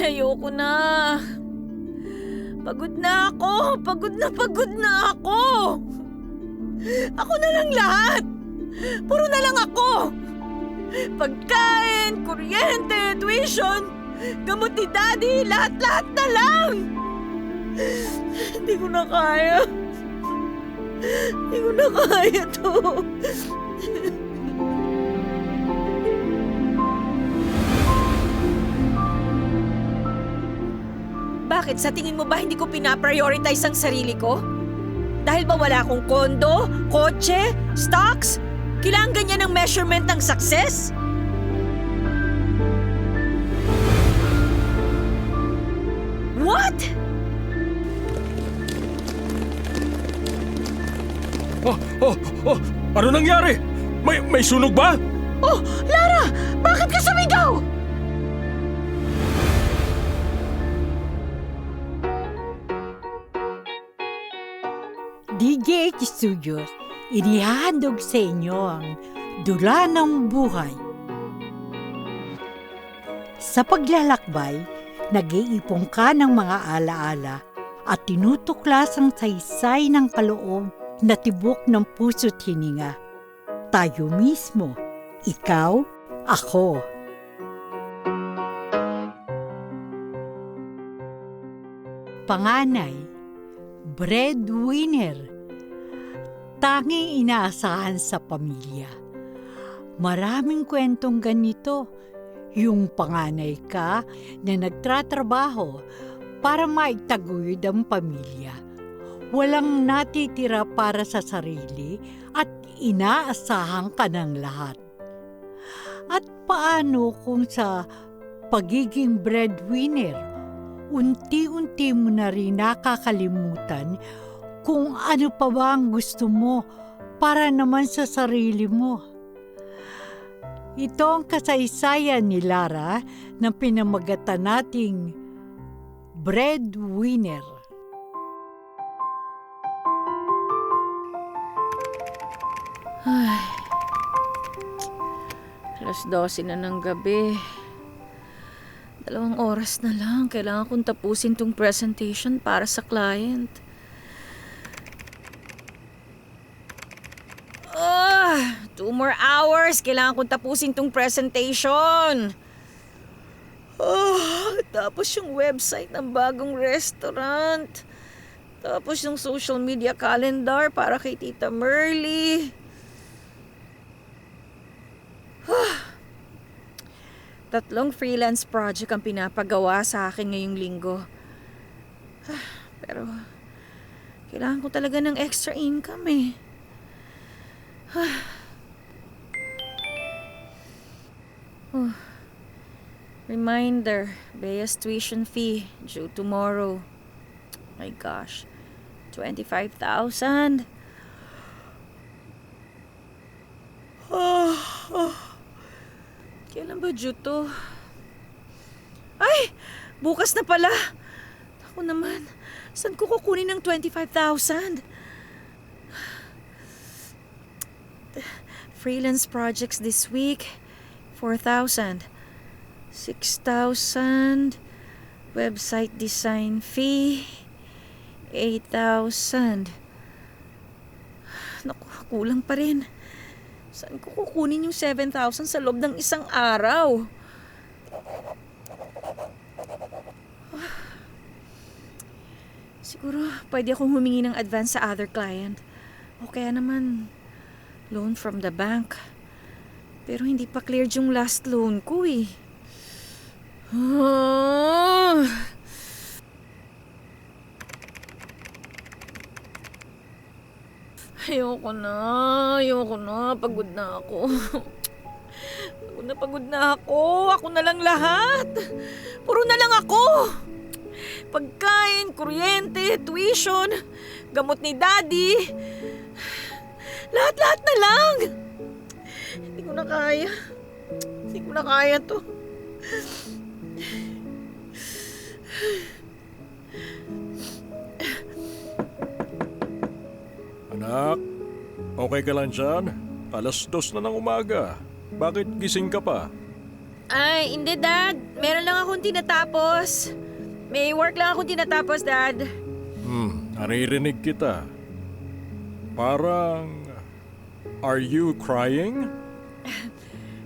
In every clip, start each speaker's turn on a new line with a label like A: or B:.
A: Ayoko na. Pagod na ako. Pagod na ako. Ako na lang lahat. Puro na lang ako. Pagkain, kuryente, tuition, gamot ni Daddy, lahat-lahat na lang. Hindi ko na kaya. Hindi ko na kaya to. Bakit? Sa tingin mo ba hindi ko pinaprioritize ang sarili ko? Dahil ba wala akong kondo, kotse, stocks? Kailangan ganyan ang measurement ng success? What?
B: Ano nangyari? May sunog ba?
A: Oh, Lara! Bakit ka sumigaw?
C: DGH Studios, inihahandog sa inyo ang Dula ng Buhay. Sa paglalakbay, nag-iipon ka ng mga alaala at tinutuklas ang saysay ng kaloob na tibok ng puso't hininga. Tayo mismo, ikaw, ako. Panganay, breadwinner, tanging inaasahan sa pamilya. Maraming kwentong ganito. Yung panganay ka na nagtratrabaho para maitaguyod ang pamilya. Walang natitira para sa sarili at inaasahan ka ng lahat. At paano kung sa pagiging breadwinner, unti-unti mo na rin nakakalimutan kung ano pa ba ang gusto mo para naman sa sarili mo. Ito ang kasaysayan ni Lara na pinamagatan nating breadwinner.
A: Ay, alas 12 na ng gabi. 2 oras na lang. Kailangan kong tapusin tong presentation para sa client. 2 more hours. Kailangan kong tapusin tong presentation. Tapos yung website ng bagong restaurant. Tapos yung social media calendar para kay Tita Merly. 3 freelance project ang pinapagawa sa akin ngayong linggo. Pero kailangan ko talaga ng extra income eh. Reminder, Bea's tuition fee due tomorrow. My gosh, 25,000. Kailan ba due to? Ay! Bukas na pala! Ako naman, saan ko kukunin ng 25,000? Freelance projects this week, 4,000. 6,000. Website design fee, 8,000. Naku, kulang pa rin. Saan ko kukunin yung 7,000 sa loob ng isang araw? Siguro pwede akong humingi ng advance sa other client. O kaya naman, loan from the bank. Pero hindi pa cleared yung last loan ko eh. Ayoko na. Pagod na ako. Pagod na ako. Ako na lang lahat. Puro na lang ako. Pagkain, kuryente, tuition, gamot ni Daddy. Lahat-lahat na lang. Hindi ko na kaya to.
B: Anak, okay ka lang dyan? 2:00 na ng umaga. Bakit gising ka pa?
A: Ay, hindi, Dad. Meron lang akong tinatapos. May work lang akong tinatapos, Dad.
B: Naririnig kita. Parang... Are you crying?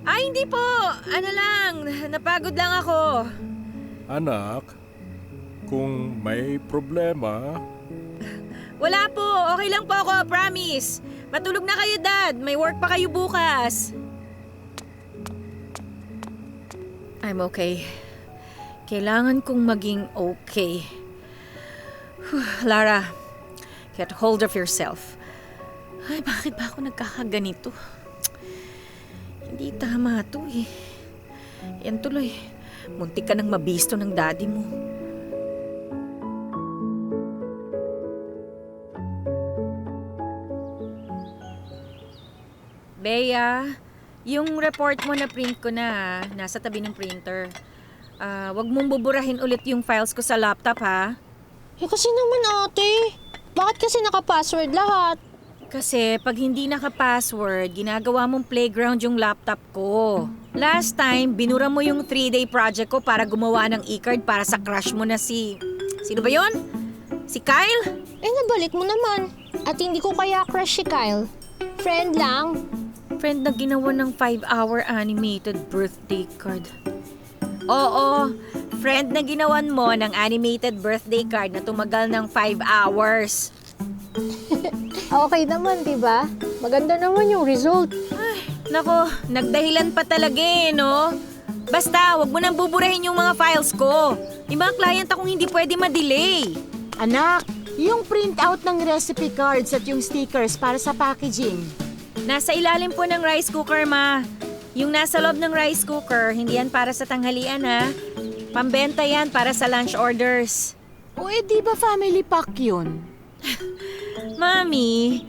A: Ay, hindi po. Ano lang, napagod lang ako.
B: Anak, kung may problema,
A: Wala po, okay lang po ako, promise. Matulog na kayo, Dad. May work pa kayo bukas. I'm okay. Kailangan kong maging okay. Lara, get hold of yourself. Ay, bakit ba ako nagkakaganito? Hindi tama to eh. Yan tuloy, muntik ka nang mabisto ng daddy mo. Bea, yung report mo na print ko na, nasa tabi ng printer. Wag mong buburahin ulit yung files ko sa laptop, ha?
D: Eh kasi naman ate, bakit kasi naka-password lahat?
A: Kasi pag hindi naka-password, ginagawa mong playground yung laptop ko. Last time, binura mo yung 3-day project ko para gumawa ng e-card para sa crush mo na si... Sino ba yon? Si Kyle?
D: Eh nabalik mo naman. At hindi ko kaya crush si Kyle. Friend lang.
A: Friend na ginawa ng 5-hour animated birthday card. Oo, friend na ginawan mo ng animated birthday card na tumagal ng 5 hours.
D: Okay naman, di ba? Maganda naman yung result.
A: Ay, nako, nagdahilan pa talaga eh, no? Basta, wag mo nang buburahin yung mga files ko. May mga client akong hindi pwede ma-delay.
E: Anak, yung printout ng recipe cards at yung stickers para sa packaging.
A: Nasa ilalim po ng rice cooker, ma. Yung nasa loob ng rice cooker, hindi yan para sa tanghalian, ha? Pambenta yan para sa lunch orders.
E: O di ba family pack yun?
A: Mami,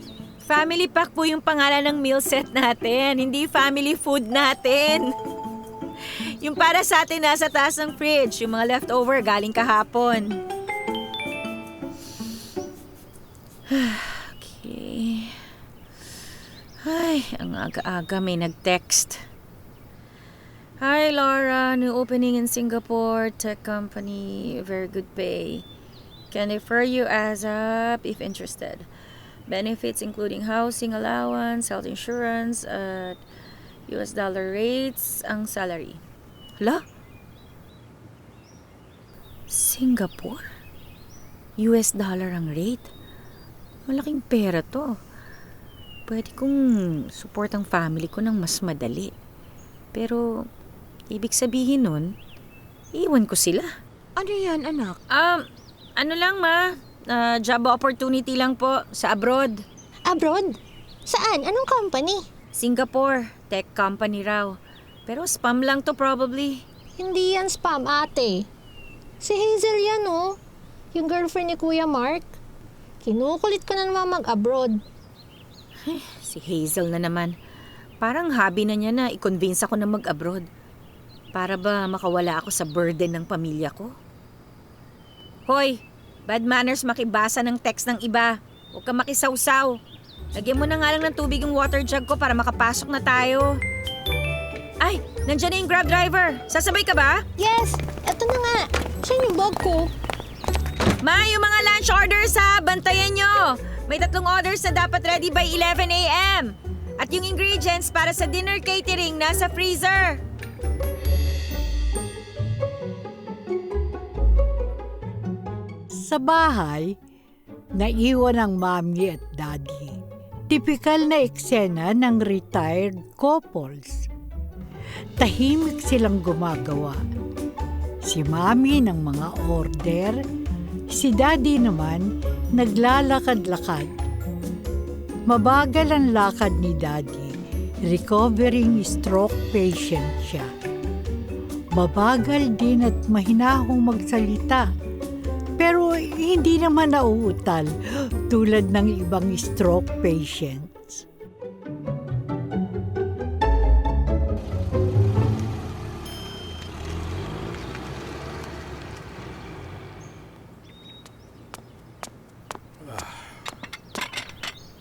A: family pack po yung pangalan ng meal set natin, hindi family food natin. Yung para sa atin nasa taas ng fridge, yung mga leftover galing kahapon. Okay. Ay, ang aga-aga may nag-text. Hi Laura, new opening in Singapore, tech company, very good pay. Can refer you ASAP if interested. Benefits including housing allowance, health insurance, at US dollar rates ang salary. Hala? Singapore? US dollar ang rate? Malaking pera to. Pwede kong support ang family ko ng mas madali. Pero, ibig sabihin nun, iwan ko sila.
E: Ano yan, anak?
A: Ano lang ma, job opportunity lang po sa abroad.
D: Abroad? Saan? Anong company?
A: Singapore, tech company raw. Pero spam lang to probably.
D: Hindi yan spam, ate. Si Hazel yan, oh. Yung girlfriend ni Kuya Mark. Kinukulit ko na naman mag-abroad.
A: Si Hazel na naman. Parang hobby na niya na i-convince ako na mag-abroad. Para ba makawala ako sa burden ng pamilya ko? Hoy, bad manners makibasa ng text ng iba. Huwag ka makisawsaw. Lagyan mo na nga lang ng tubig yung water jug ko para makapasok na tayo. Ay, nandiyan na yung grab driver. Sasabay ka ba?
D: Yes! Eto na nga. Saan yung bag ko?
A: Ma, yung mga lunch orders ha, bantayan nyo. May 3 orders na dapat ready by 11 a.m. At yung ingredients para sa dinner catering nasa freezer.
C: Sa bahay, naiwan ang mami at daddy. Tipikal na eksena ng retired couples. Tahimik silang gumagawa. Si mami ng mga order, si daddy naman naglalakad-lakad. Mabagal ang lakad ni daddy, recovering stroke patient siya. Mabagal din at mahinahong magsalita. Pero hindi naman nauutal tulad ng ibang stroke patients.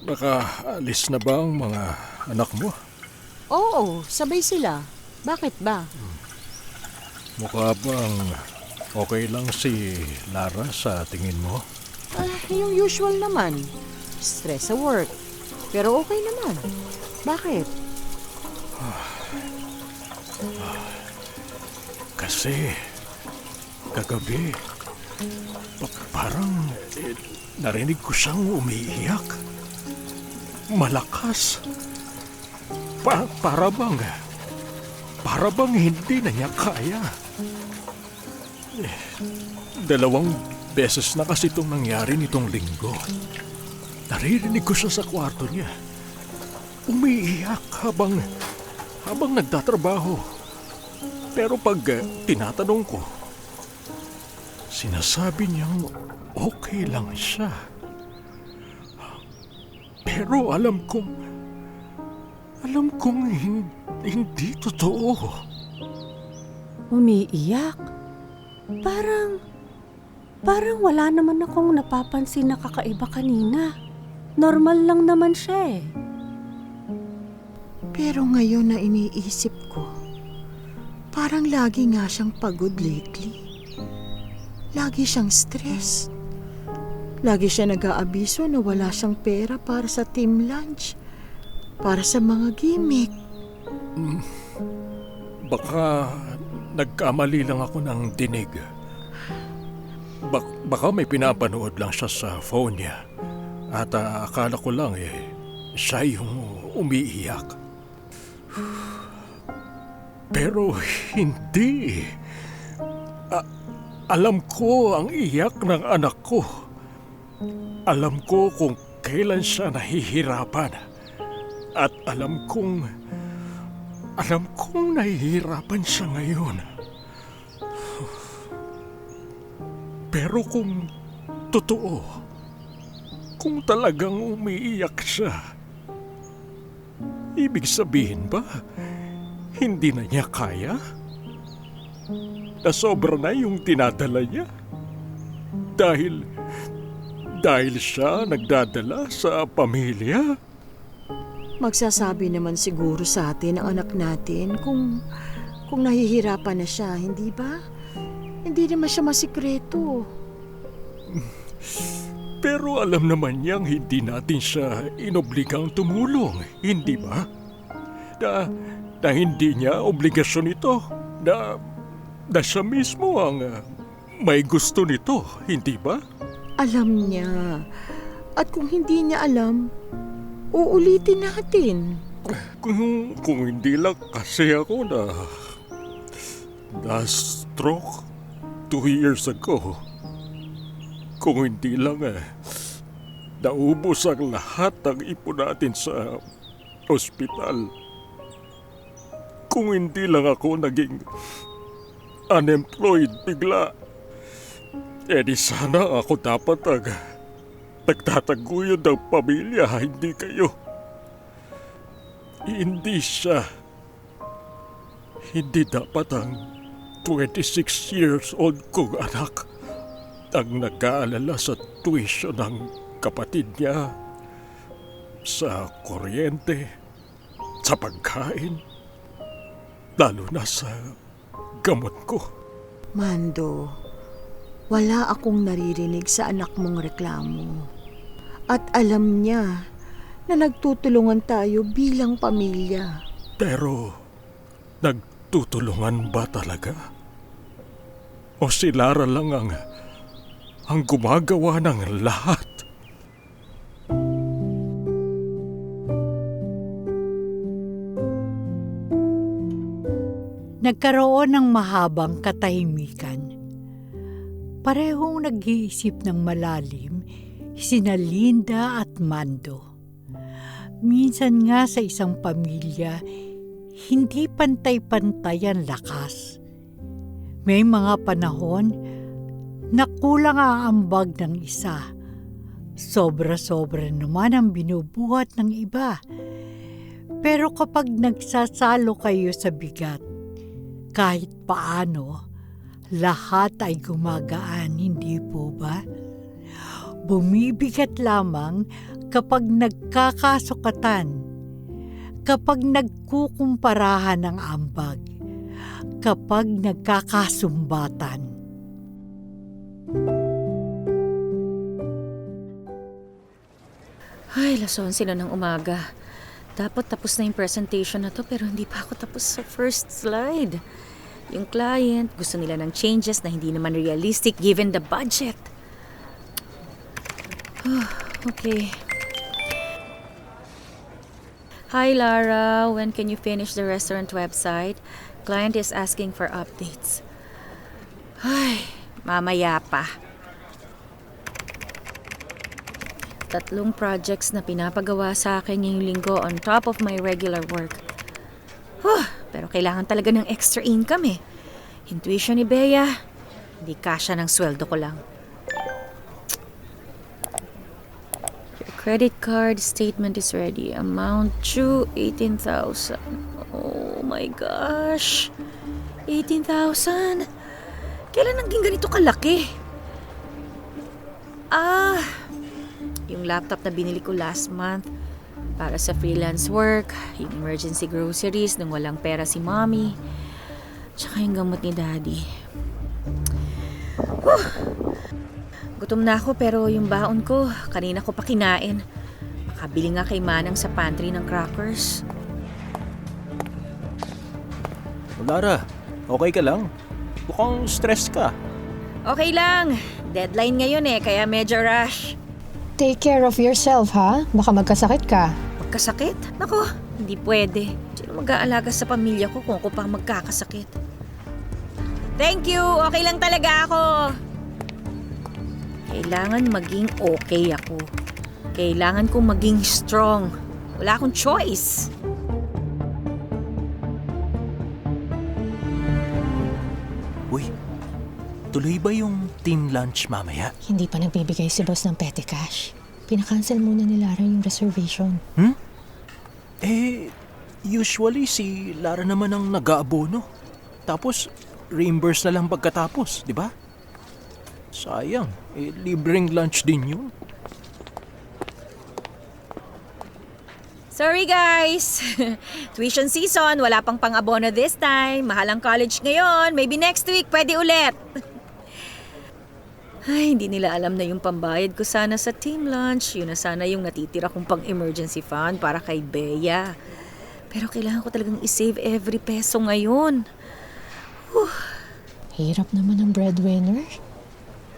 B: nakaalis na ba ang mga anak mo?
E: Oo, sabay sila. Bakit ba?
B: Mukha bang okay lang si Lara sa tingin mo?
E: Yung usual naman. Stress sa work. Pero okay naman. Bakit?
B: Kasi kagabi parang narinig ko siyang umiiyak. Malakas. Para bang hindi na niya kaya. 2 beses na kasi itong nangyari nitong linggo. Naririnig ko siya sa kwarto niya. Umiiyak habang nagtatrabaho. Pero pag tinatanong ko, sinasabi niyang okay lang siya. Pero alam kong hindi totoo.
F: Umiiyak? Parang wala naman akong napapansin na kakaiba kanina. Normal lang naman siya eh.
E: Pero ngayon na iniisip ko, parang lagi nga siyang pagod lately. Lagi siyang stress. Lagi siya nag-aabiso na wala siyang pera para sa team lunch, para sa mga gimmick.
B: Baka nagkamali lang ako ng dinig. Baka may pinapanood lang siya sa phone niya. At akala ko lang siya yung umiiyak. Pero hindi. Alam ko ang iyak ng anak ko. Alam ko kung kailan siya nahihirapan. At alam kong nahihirapan siya ngayon. Pero kung totoo, kung talagang umiiyak siya, ibig sabihin ba, hindi na niya kaya? Nasobra na yung tinadala niya? Dahil siya nagdadala sa pamilya?
E: Magsasabi naman siguro sa atin ang anak natin kung nahihirapan na siya, hindi ba? Hindi naman siya masikreto.
B: Pero alam naman niyang hindi natin siya inobligang tumulong, hindi ba? Na hindi niya obligasyon ito, na siya mismo ang may gusto nito, hindi ba?
E: Alam niya. At kung hindi niya alam, uulitin natin.
B: Kung hindi lang kasi ako na stroke 2 years ago. Kung hindi lang naubos ang lahat ng ipon natin sa ospital. Kung hindi lang ako naging unemployed bigla, di sana ako dapat nagtataguyod ng pamilya, hindi kayo. Hindi siya. Hindi dapat ang 26 years old kong anak ang nag-aalala sa tuition ng kapatid niya, sa kuryente, sa pagkain, lalo na sa gamot ko.
E: Mando, wala akong naririnig sa anak mong reklamo. At alam niya na nagtutulungan tayo bilang pamilya.
B: Pero, nagtutulungan ba talaga? O si Lara lang ang gumagawa ng lahat?
C: Nagkaroon ng mahabang katahimikan. Parehong nag-iisip ng malalim sina Linda at Mando. Minsan nga sa isang pamilya, hindi pantay-pantay ang lakas. May mga panahon na kulang ang ambag ng isa. Sobra-sobra naman ang binubuhat ng iba. Pero kapag nagsasalo kayo sa bigat, kahit paano, lahat ay gumagaan, hindi po ba? Bumibigat lamang kapag nagkakasukatan, kapag nagkukumparahan ng ambag, kapag nagkakasumbatan.
A: Ay, alas 11 na ng umaga. Dapat tapos na yung presentation na to pero hindi pa ako tapos sa first slide. Yung client, gusto nila ng changes na hindi naman realistic given the budget. Okay. Hi Lara, when can you finish the restaurant website? Client is asking for updates. Ay, mamaya pa. 3 projects na pinapagawa sa akin ngayong linggo on top of my regular work. Pero kailangan talaga ng extra income eh. Intuition ni Bea, hindi kasya ng sweldo ko lang. Your credit card statement is ready. Amount due 18,000. Oh my gosh. 18,000? Kailan naging ganito kalaki? Yung laptop na binili ko last month para sa freelance work, yung emergency groceries nung walang pera si mommy, tsaka yung gamot ni daddy. Gutom na ako pero yung baon ko, kanina ko pa kinain. Makabili nga kay Manang sa pantry ng crackers.
B: Lara, okay ka lang? Mukhang stress ka.
A: Okay lang, deadline ngayon eh, kaya medyo rush.
D: Take care of yourself, ha? Baka magkasakit ka.
A: Magkasakit? Nako, hindi pwede. Sino mag-aalaga sa pamilya ko kung ako pa magkakasakit? Thank you! Okay lang talaga ako! Kailangan maging okay ako. Kailangan kong maging strong. Wala akong choice.
B: Uy, tuloy ba yung team lunch mamaya?
D: Hindi pa nagbibigay si boss ng petty cash. Pinakancel muna ni Lara yung reservation.
B: Usually si Lara naman ang nag-aabono. Tapos, reimburse na lang pagkatapos, di ba? Sayang, libreng lunch din yun.
A: Sorry guys! Tuition season, wala pang pang-abono this time. Mahal ang college ngayon. Maybe next week, pwede ulit. Ay, hindi nila alam na yung pambayad ko sana sa team lunch. Yun na sana yung natitira kong pang-emergency fund para kay Bea. Pero kailangan ko talagang isave every peso ngayon.
D: Hirap naman ang breadwinner.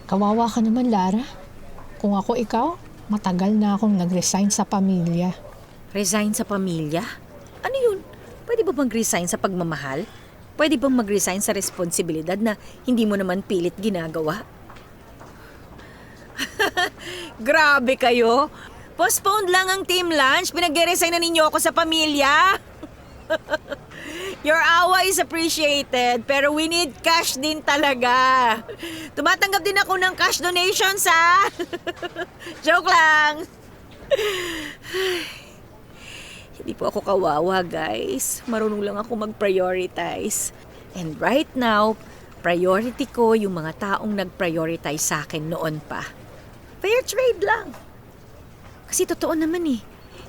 D: Kawawa ka naman, Lara. Kung ako ikaw, matagal na akong nag-resign sa pamilya.
A: Resign sa pamilya? Ano yun? Pwede ba mag-resign sa pagmamahal? Pwede bang mag-resign sa responsibilidad na hindi mo naman pilit ginagawa? Grabe kayo! Postponed lang ang team lunch, pinag-resign na ninyo ako sa pamilya. Your awa is appreciated, pero we need cash din talaga. Tumatanggap din ako ng cash donations, ha? Joke lang. Hindi po ako kawawa, guys. Marunong lang ako mag-prioritize. And right now, priority ko yung mga taong nag-prioritize sa akin noon pa. Fair trade lang. Kasi totoo naman eh.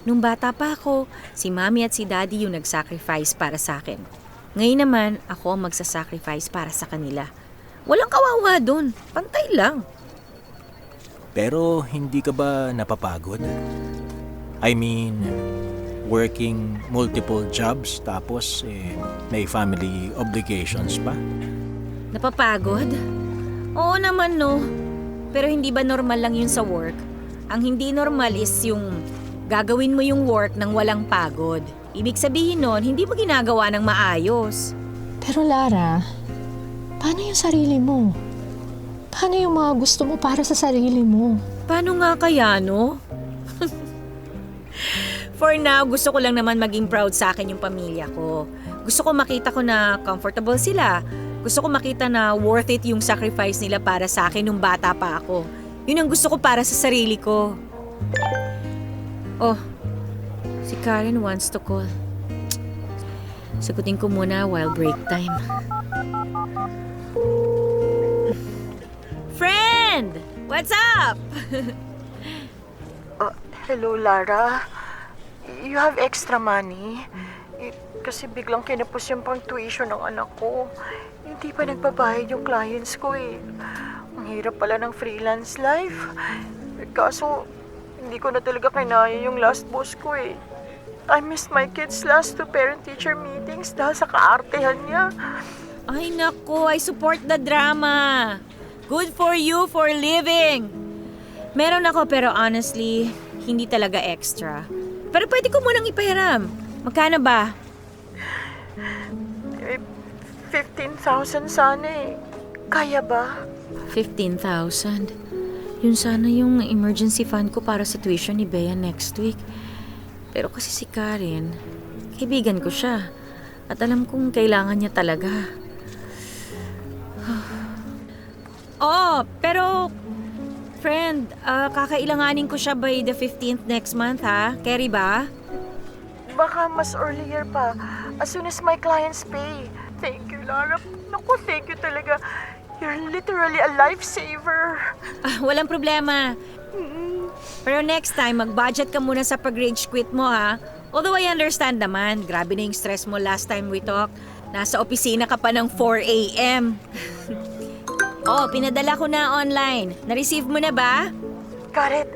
A: Nung bata pa ako, si Mami at si Daddy yung nag-sacrifice para sa akin. Ngayon naman, ako ang magsasacrifice para sa kanila. Walang kawawa dun. Pantay lang.
B: Pero hindi ka ba napapagod? I mean, working multiple jobs tapos may family obligations pa?
A: Napapagod? Oo naman no. Pero hindi ba normal lang yun sa work? Ang hindi normal is yung gagawin mo yung work nang walang pagod. Ibig sabihin nun, hindi mo ginagawa ng maayos.
D: Pero Lara, paano yung sarili mo? Paano yung mga gusto mo para sa sarili mo?
A: Paano nga kaya, no? For now, gusto ko lang naman maging proud sa akin yung pamilya ko. Gusto ko makita ko na comfortable sila. Gusto ko makita na worth it yung sacrifice nila para sa akin nung bata pa ako. Yun ang gusto ko para sa sarili ko. Oh, si Karen wants to call. Sagutin ko muna while break time. Friend! What's up?
E: Hello, Lara. You have extra money? Kasi biglang kinapos yung pang tuition ng anak ko. Hindi pa nagbabayad yung clients ko eh. Ang hirap pala ng freelance life. Kaso, hindi ko na talaga kinaya yung last boss ko eh. I missed my kids' last 2 parent-teacher meetings dahil sa kaartehan niya.
A: Ay nako, I support the drama. Good for you for living. Meron ako pero honestly, hindi talaga extra. Pero pwede ko munang ipahiram. Magkano ba?
E: 15,000 sana eh. Kaya ba?
A: 15,000. Yun sana yung emergency fund ko para sa tuition ni Bea next week. Pero kasi si Karen, kaibigan ko siya. At alam kong kailangan niya talaga. Oh, pero friend, kakailanganin ko siya by the 15th next month ha? Carry ba?
E: Baka mas earlier pa. As soon as my clients pay. Thank you, Lara. Naku, thank you talaga. You're literally a lifesaver.
A: Walang problema. Pero next time, mag-budget ka muna sa pag-rage quit mo ha. Although I understand naman, grabe na yung stress mo last time we talked. Nasa opisina ka pa ng 4 a.m. Oh, pinadala ko na online. Na-receive mo na ba?
E: Got it.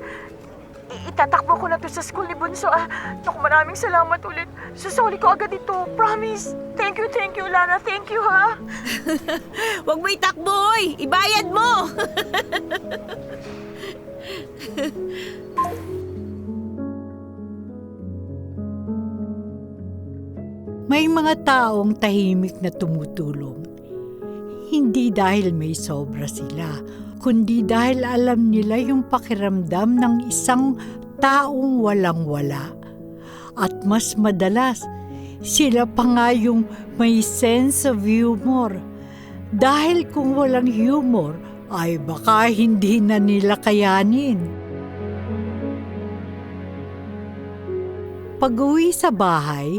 E: Itatakbo ko na to sa school ni Bunso ah. Naku, maraming salamat ulit. Susuli ko agad ito. Promise. Thank you, Lara. Thank you ha.
A: Huwag mo itakbo, oy! Ibayad mo!
C: May mga taong tahimik na tumutulong. Hindi dahil may sobra sila, kundi dahil alam nila yung pakiramdam ng isang taong walang-wala. At mas madalas, sila pa nga yung may sense of humor. Dahil kung walang humor, ay baka hindi na nila kayanin. Pag-uwi sa bahay,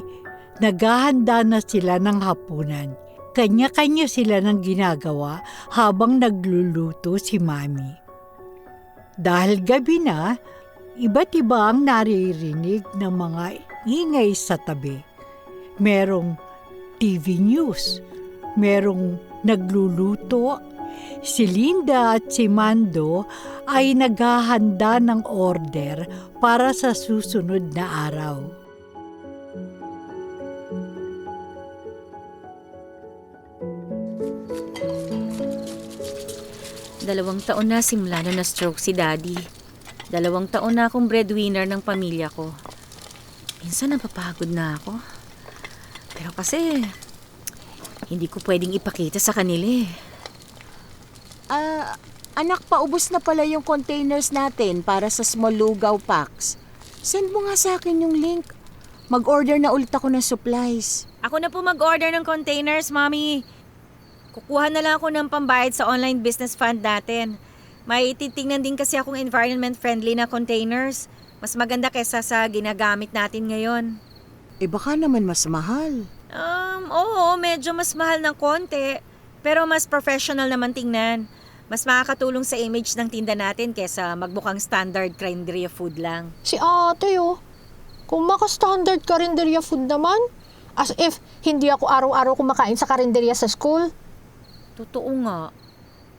C: naghahanda na sila ng hapunan. Kanya-kanya sila ng ginagawa habang nagluluto si Mami. Dahil gabi na, iba't iba ang naririnig ng mga ingay sa tabi. Merong TV news, merong nagluluto. Si Linda at si Mando ay naghahanda ng order para sa susunod na araw.
A: Dalawang taon na simula na na-stroke si Daddy. 2 taon na akong breadwinner ng pamilya ko. Minsan napapagod na ako. Pero kasi, hindi ko pwedeng ipakita sa kanila eh.
G: Anak, paubos na pala yung containers natin para sa small lugaw packs. Send mo nga sa akin yung link. Mag-order na ulit ako ng supplies.
A: Ako na po mag-order ng containers, Mommy. Kukuha na lang ako ng pambayad sa online business fund natin. May titingnan din kasi akong environment-friendly na containers. Mas maganda kesa sa ginagamit natin ngayon.
G: Baka naman mas mahal.
A: Oo, medyo mas mahal ng konti. Pero mas professional naman tingnan. Mas makakatulong sa image ng tinda natin kesa magmukhang standard karinderya food lang.
D: Si ate oh. Kung maka-standard karinderya food naman, as if hindi ako araw-araw kumakain sa karinderya sa school.
A: Totoo nga.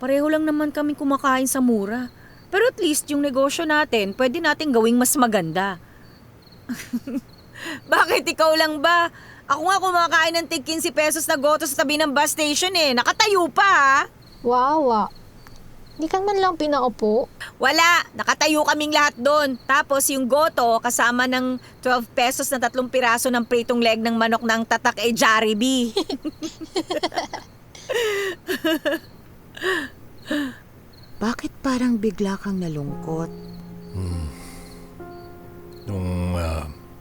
A: Pareho lang naman kami kumakain sa mura. Pero at least yung negosyo natin, pwede natin gawing mas maganda. Bakit ikaw lang ba? Ako nga kumakain ng tig 15 pesos na goto sa tabi ng bus station eh. Nakatayo pa ha?
D: Wawa. Di ka man lang pinaupo.
A: Wala. Nakatayo kaming lahat doon. Tapos yung goto kasama ng 12 pesos na 3 piraso ng pritong leg ng manok ng tatak Jollibee.
G: Bakit parang bigla kang nalungkot?
B: Nung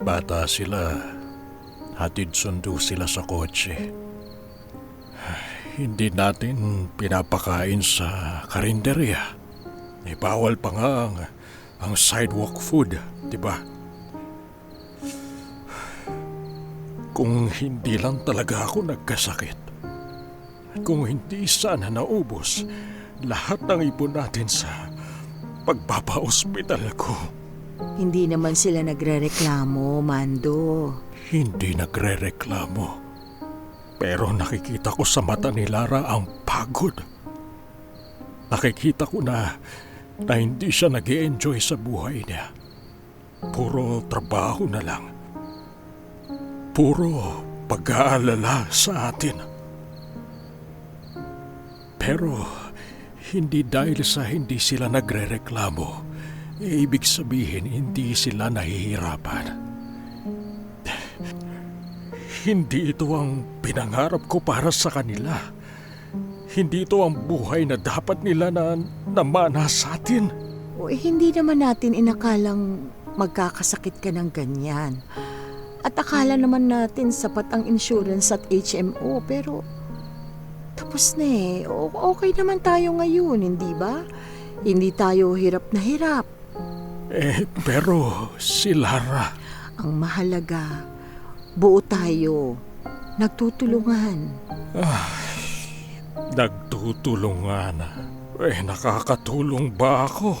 B: bata sila, hatid sundo sila sa kotse. Hindi natin pinapakain sa karinderya. Bawal pa nga ang sidewalk food, di ba? Kung hindi lang talaga ako nagkasakit, kung hindi sana naubos lahat ng ipon natin sa pagpapa-ospital ko.
G: Hindi naman sila nagrereklamo, Mando.
B: Hindi nagrereklamo. Pero nakikita ko sa mata ni Lara ang pagod. Nakikita ko na hindi siya nag-e-enjoy sa buhay niya. Puro trabaho na lang. Puro pag-aalala sa atin. Pero hindi dahil sa hindi sila nagrereklamo, ibig sabihin hindi sila nahihirapan. Hindi ito ang pinangarap ko para sa kanila. Hindi ito ang buhay na dapat nila na namana sa atin.
G: O hindi naman natin inakalang magkakasakit ka ng ganyan. At akala naman natin sapat ang insurance at HMO, pero tapos na eh. Okay naman tayo ngayon, hindi ba? Hindi tayo hirap na hirap.
B: Pero si Lara,
G: Ang mahalaga, buo tayo. Nagtutulungan.
B: nagtutulungan. Nakakatulong ba ako?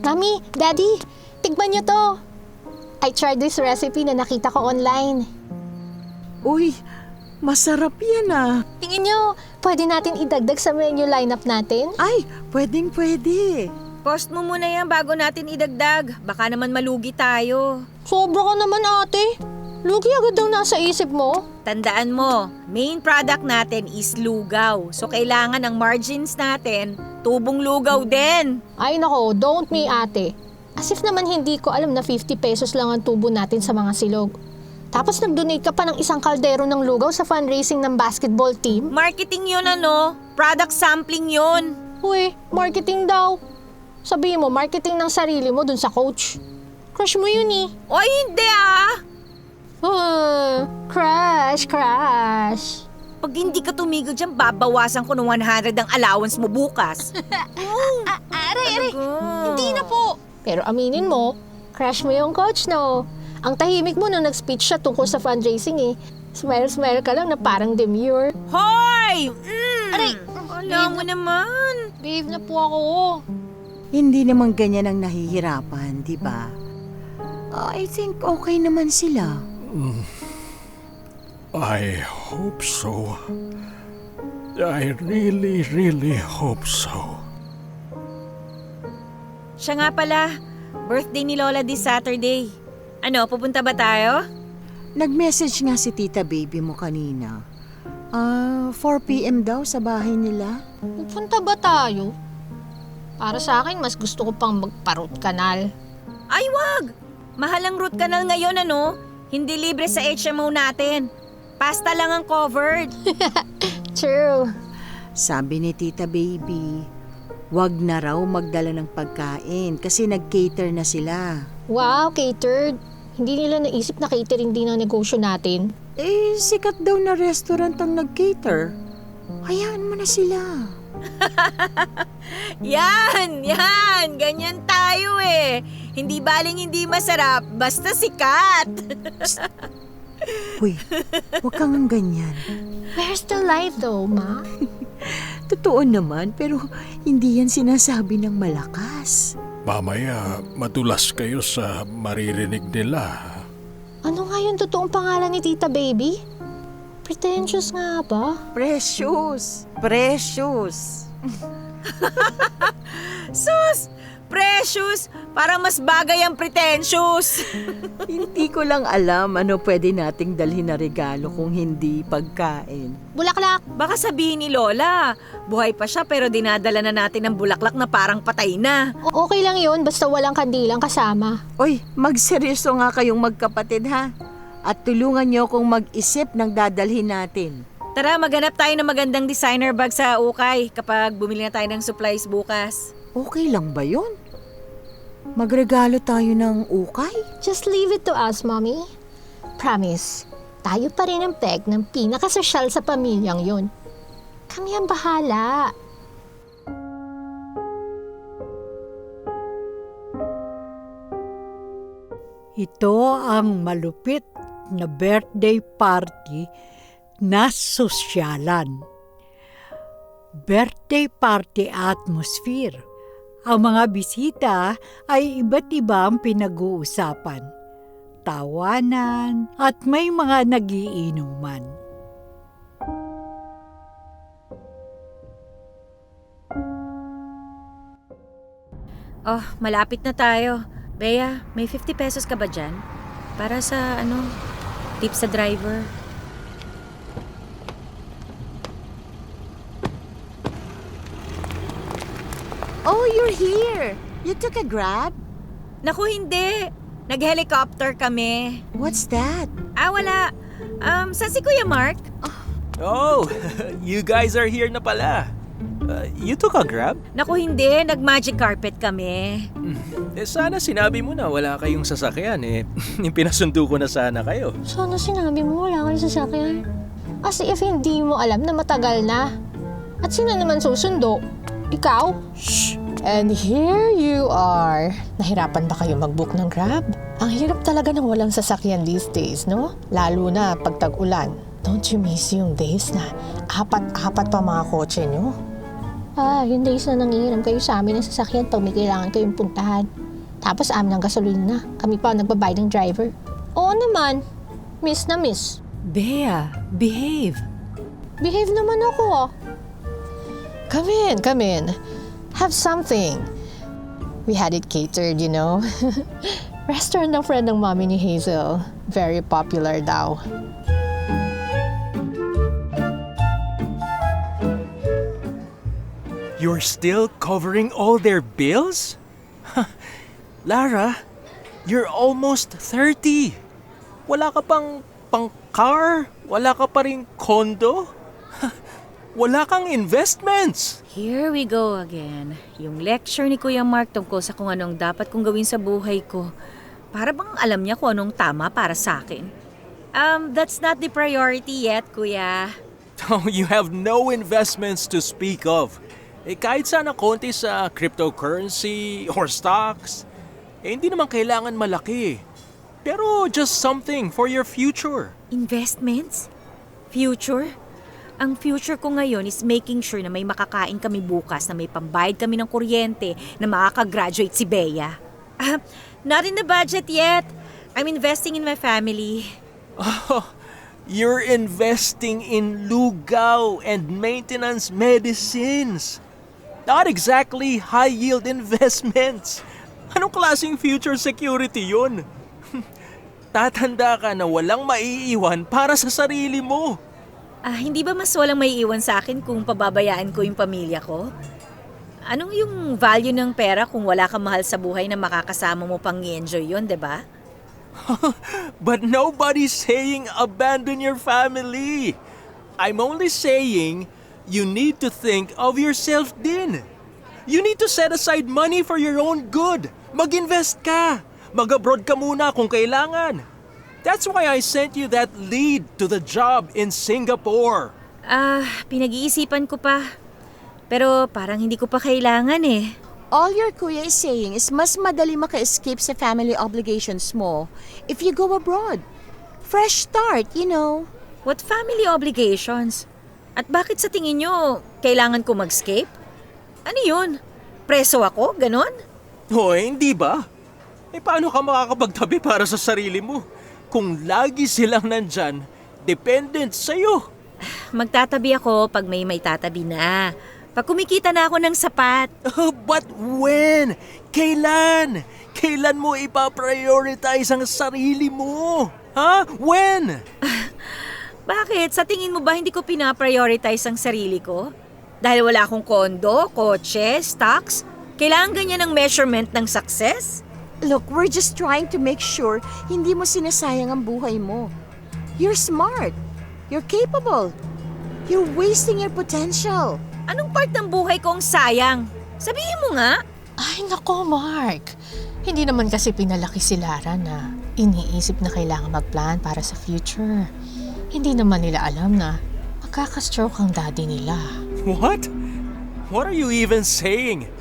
D: Mami, Daddy, tignan niyo to. I tried this recipe na nakita ko online.
G: Uy, masarap yan ah.
D: Tingin niyo, pwede natin idagdag sa menu lineup natin?
G: Ay, pwede.
A: Post mo muna yan bago natin idagdag. Baka naman malugi tayo.
D: Sobra ka naman, ate. Lugi agad daw nasa isip mo.
A: Tandaan mo, main product natin is lugaw. So kailangan ang margins natin, tubong lugaw din.
D: Ay nako, don't me, ate. As if naman hindi ko alam na 50 pesos lang ang tubo natin sa mga silog. Tapos nag-donate ka pa ng isang kaldero ng lugaw sa fundraising ng basketball team?
A: Marketing yun product sampling yun.
D: Uy, marketing daw. Sabihin mo, marketing ng sarili mo dun sa coach. Crush mo yun eh.
A: O hindi
D: Crush.
A: Pag hindi ka tumigil dyan, babawasan ko ng 100 ang allowance mo bukas.
D: Aray, hindi na po. Pero aminin mo, crush mo yung coach, no? Ang tahimik mo nung nag-speech siya tungkol sa fundraising eh. Smile ka lang na parang demure.
A: Hoy!
D: Aray!
A: Alam mo naman.
D: Babe na po ako.
G: Hindi naman ganyan ang nahihirapan, di ba? I think okay naman sila.
B: I hope so. I really, really hope so.
A: Siya nga pala, birthday ni Lola this Saturday. Pupunta ba tayo?
G: Nag-message nga si tita baby mo kanina. 4 p.m. daw sa bahay nila.
D: Pupunta ba tayo? Para sa akin, mas gusto ko pang magpa-root canal.
A: Ay, wag! Mahal ang root canal ngayon, Hindi libre sa HMO natin. Pasta lang ang covered.
D: True.
G: Sabi ni tita baby, wag na raw magdala ng pagkain kasi nag-cater na sila.
D: Wow, catered. Hindi nila naisip na catering din ang negosyo natin.
G: Sikat daw na restaurant ang nag-cater. Hayaan mo na sila.
A: Yan! Ganyan tayo eh. Hindi baling hindi masarap, basta sikat.
G: Uy, wag kang ganyan.
D: Where's the light though, Ma?
G: Totoo naman, pero hindi yan sinasabi ng malakas.
B: Mamaya, madulas kayo sa maririnig nila.
D: Ano nga yung totoong pangalan ni Tita Baby? Pretentious nga ba?
G: Precious.
A: Sus! Precious! Para mas bagay ang pretentious.
G: Hindi ko lang alam ano pwede nating dalhin na regalo kung hindi pagkain.
D: Bulaklak!
A: Baka sabihin ni Lola, buhay pa siya pero dinadala na natin ng bulaklak na parang patay na.
D: Okay lang yun, basta walang kandilang kasama.
G: Uy, magseryoso nga kayong magkapatid ha. At tulungan niyo akong mag-isip ng dadalhin natin.
A: Tara, maghanap tayo ng magandang designer bag sa ukay kapag bumili na tayo ng supplies bukas.
G: Okay lang ba yun? Magregalo tayo ng ukay?
D: Just leave it to us, Mommy. Promise, tayo pa rin ang peg ng pinakasosyal sa pamilyang yun. Kami ang bahala.
C: Ito ang malupit na birthday party na sosyalan. Birthday party atmosphere Ang mga bisita ay iba't iba ang pinag-uusapan. Tawanan at may mga nagiinuman.
A: Oh, malapit na tayo. Bea, may 50 pesos ka ba dyan? Para sa tip sa driver.
G: Oh, you're here. You took a Grab?
A: Naku, hindi. Nag-helicopter kami.
G: What's that?
A: Wala. Saan si Kuya Mark?
H: Oh, you guys are here na pala. You took a Grab?
A: Naku, hindi. Nag-magic carpet kami.
H: Sana sinabi mo na wala kayong sasakyan Pinasundo ko na sana kayo.
D: Sana sinabi mo wala kang sasakyan. As if hindi mo alam na matagal na. At sino naman susundo? Ikaw? Shh! And here you are. Nahirapan ba kayo mag-book ng Grab? Ang hirap talaga ng walang sasakyan these days, no? Lalo na pag tag-ulan. Don't you miss yung days na apat-apat pa mga kotse nyo? Yung days na nangihiram kayo sa amin ng sasakyan pag may kailangan kayong puntahan. Tapos amin ang gasolina. Kami pa ang nagbabayad ng driver. Oo naman. Miss na miss.
F: Bea, behave.
D: Behave naman ako. Come in. Have something. We had it catered, you know. Restaurant ng friend ng mommy ni Hazel. Very popular daw.
H: You're still covering all their bills? Lara, you're almost 30. Wala ka pang car? Wala ka pa ring condo? Wala kang investments.
A: Here we go again. Yung lecture ni Kuya Mark tungkol sa kung anong dapat kong gawin sa buhay ko. Para bang alam niya kung anong tama para sa akin. That's not the priority yet, Kuya.
H: Oh, you have no investments to speak of. Kahit sana konti sa cryptocurrency or stocks, hindi naman kailangan malaki. Pero just something for your future.
A: Investments? Future? Ang future ko ngayon is making sure na may makakain kami bukas, na may pambayad kami ng kuryente, na makakagraduate si Bea. Not in the budget yet. I'm investing in my family.
H: Oh, you're investing in lugaw and maintenance medicines. Not exactly high-yield investments. Anong klaseng future security yun? Tatanda ka na walang maiiwan para sa sarili mo.
A: Hindi ba mas walang maiiwan sa akin kung pababayaan ko yung pamilya ko? Anong yung value ng pera kung wala kang mahal sa buhay na makakasama mo pang i-enjoy yun, diba?
H: But nobody's saying abandon your family. I'm only saying you need to think of yourself din. You need to set aside money for your own good. Mag-invest ka. Mag-abroad ka muna kung kailangan. That's why I sent you that lead to the job in Singapore.
A: Pinag-iisipan ko pa. Pero parang hindi ko pa kailangan eh.
G: All your kuya is saying is mas madali maka-escape sa family obligations mo if you go abroad. Fresh start, you know.
A: What family obligations? At bakit sa tingin nyo, kailangan ko mag-escape? Ano yun? Preso ako? Ganon?
H: Hoy, hindi ba? Paano ka makakapagtabi para sa sarili mo? Kung lagi silang nandyan, dependent sa'yo.
A: Magtatabi ako pag may tatabi na. Pag kumikita na ako ng sapat.
H: But when? Kailan? Kailan mo ipaprioritize ang sarili mo? Ha? When?
A: Bakit? Sa tingin mo ba hindi ko pinaprioritize ang sarili ko? Dahil wala akong kondo, kotse, stocks? Kailangan ganyan ang measurement ng success?
G: Look, we're just trying to make sure hindi mo sinasayang ang buhay mo. You're smart. You're capable. You're wasting your potential.
A: Anong part ng buhay ko ang sayang? Sabihin mo nga.
D: Ay nako, Mark. Hindi naman kasi pinalaki si Lara na iniisip na kailangan mag-plan para sa future. Hindi naman nila alam na magkaka-stroke ang daddy nila.
H: What? What are you even saying?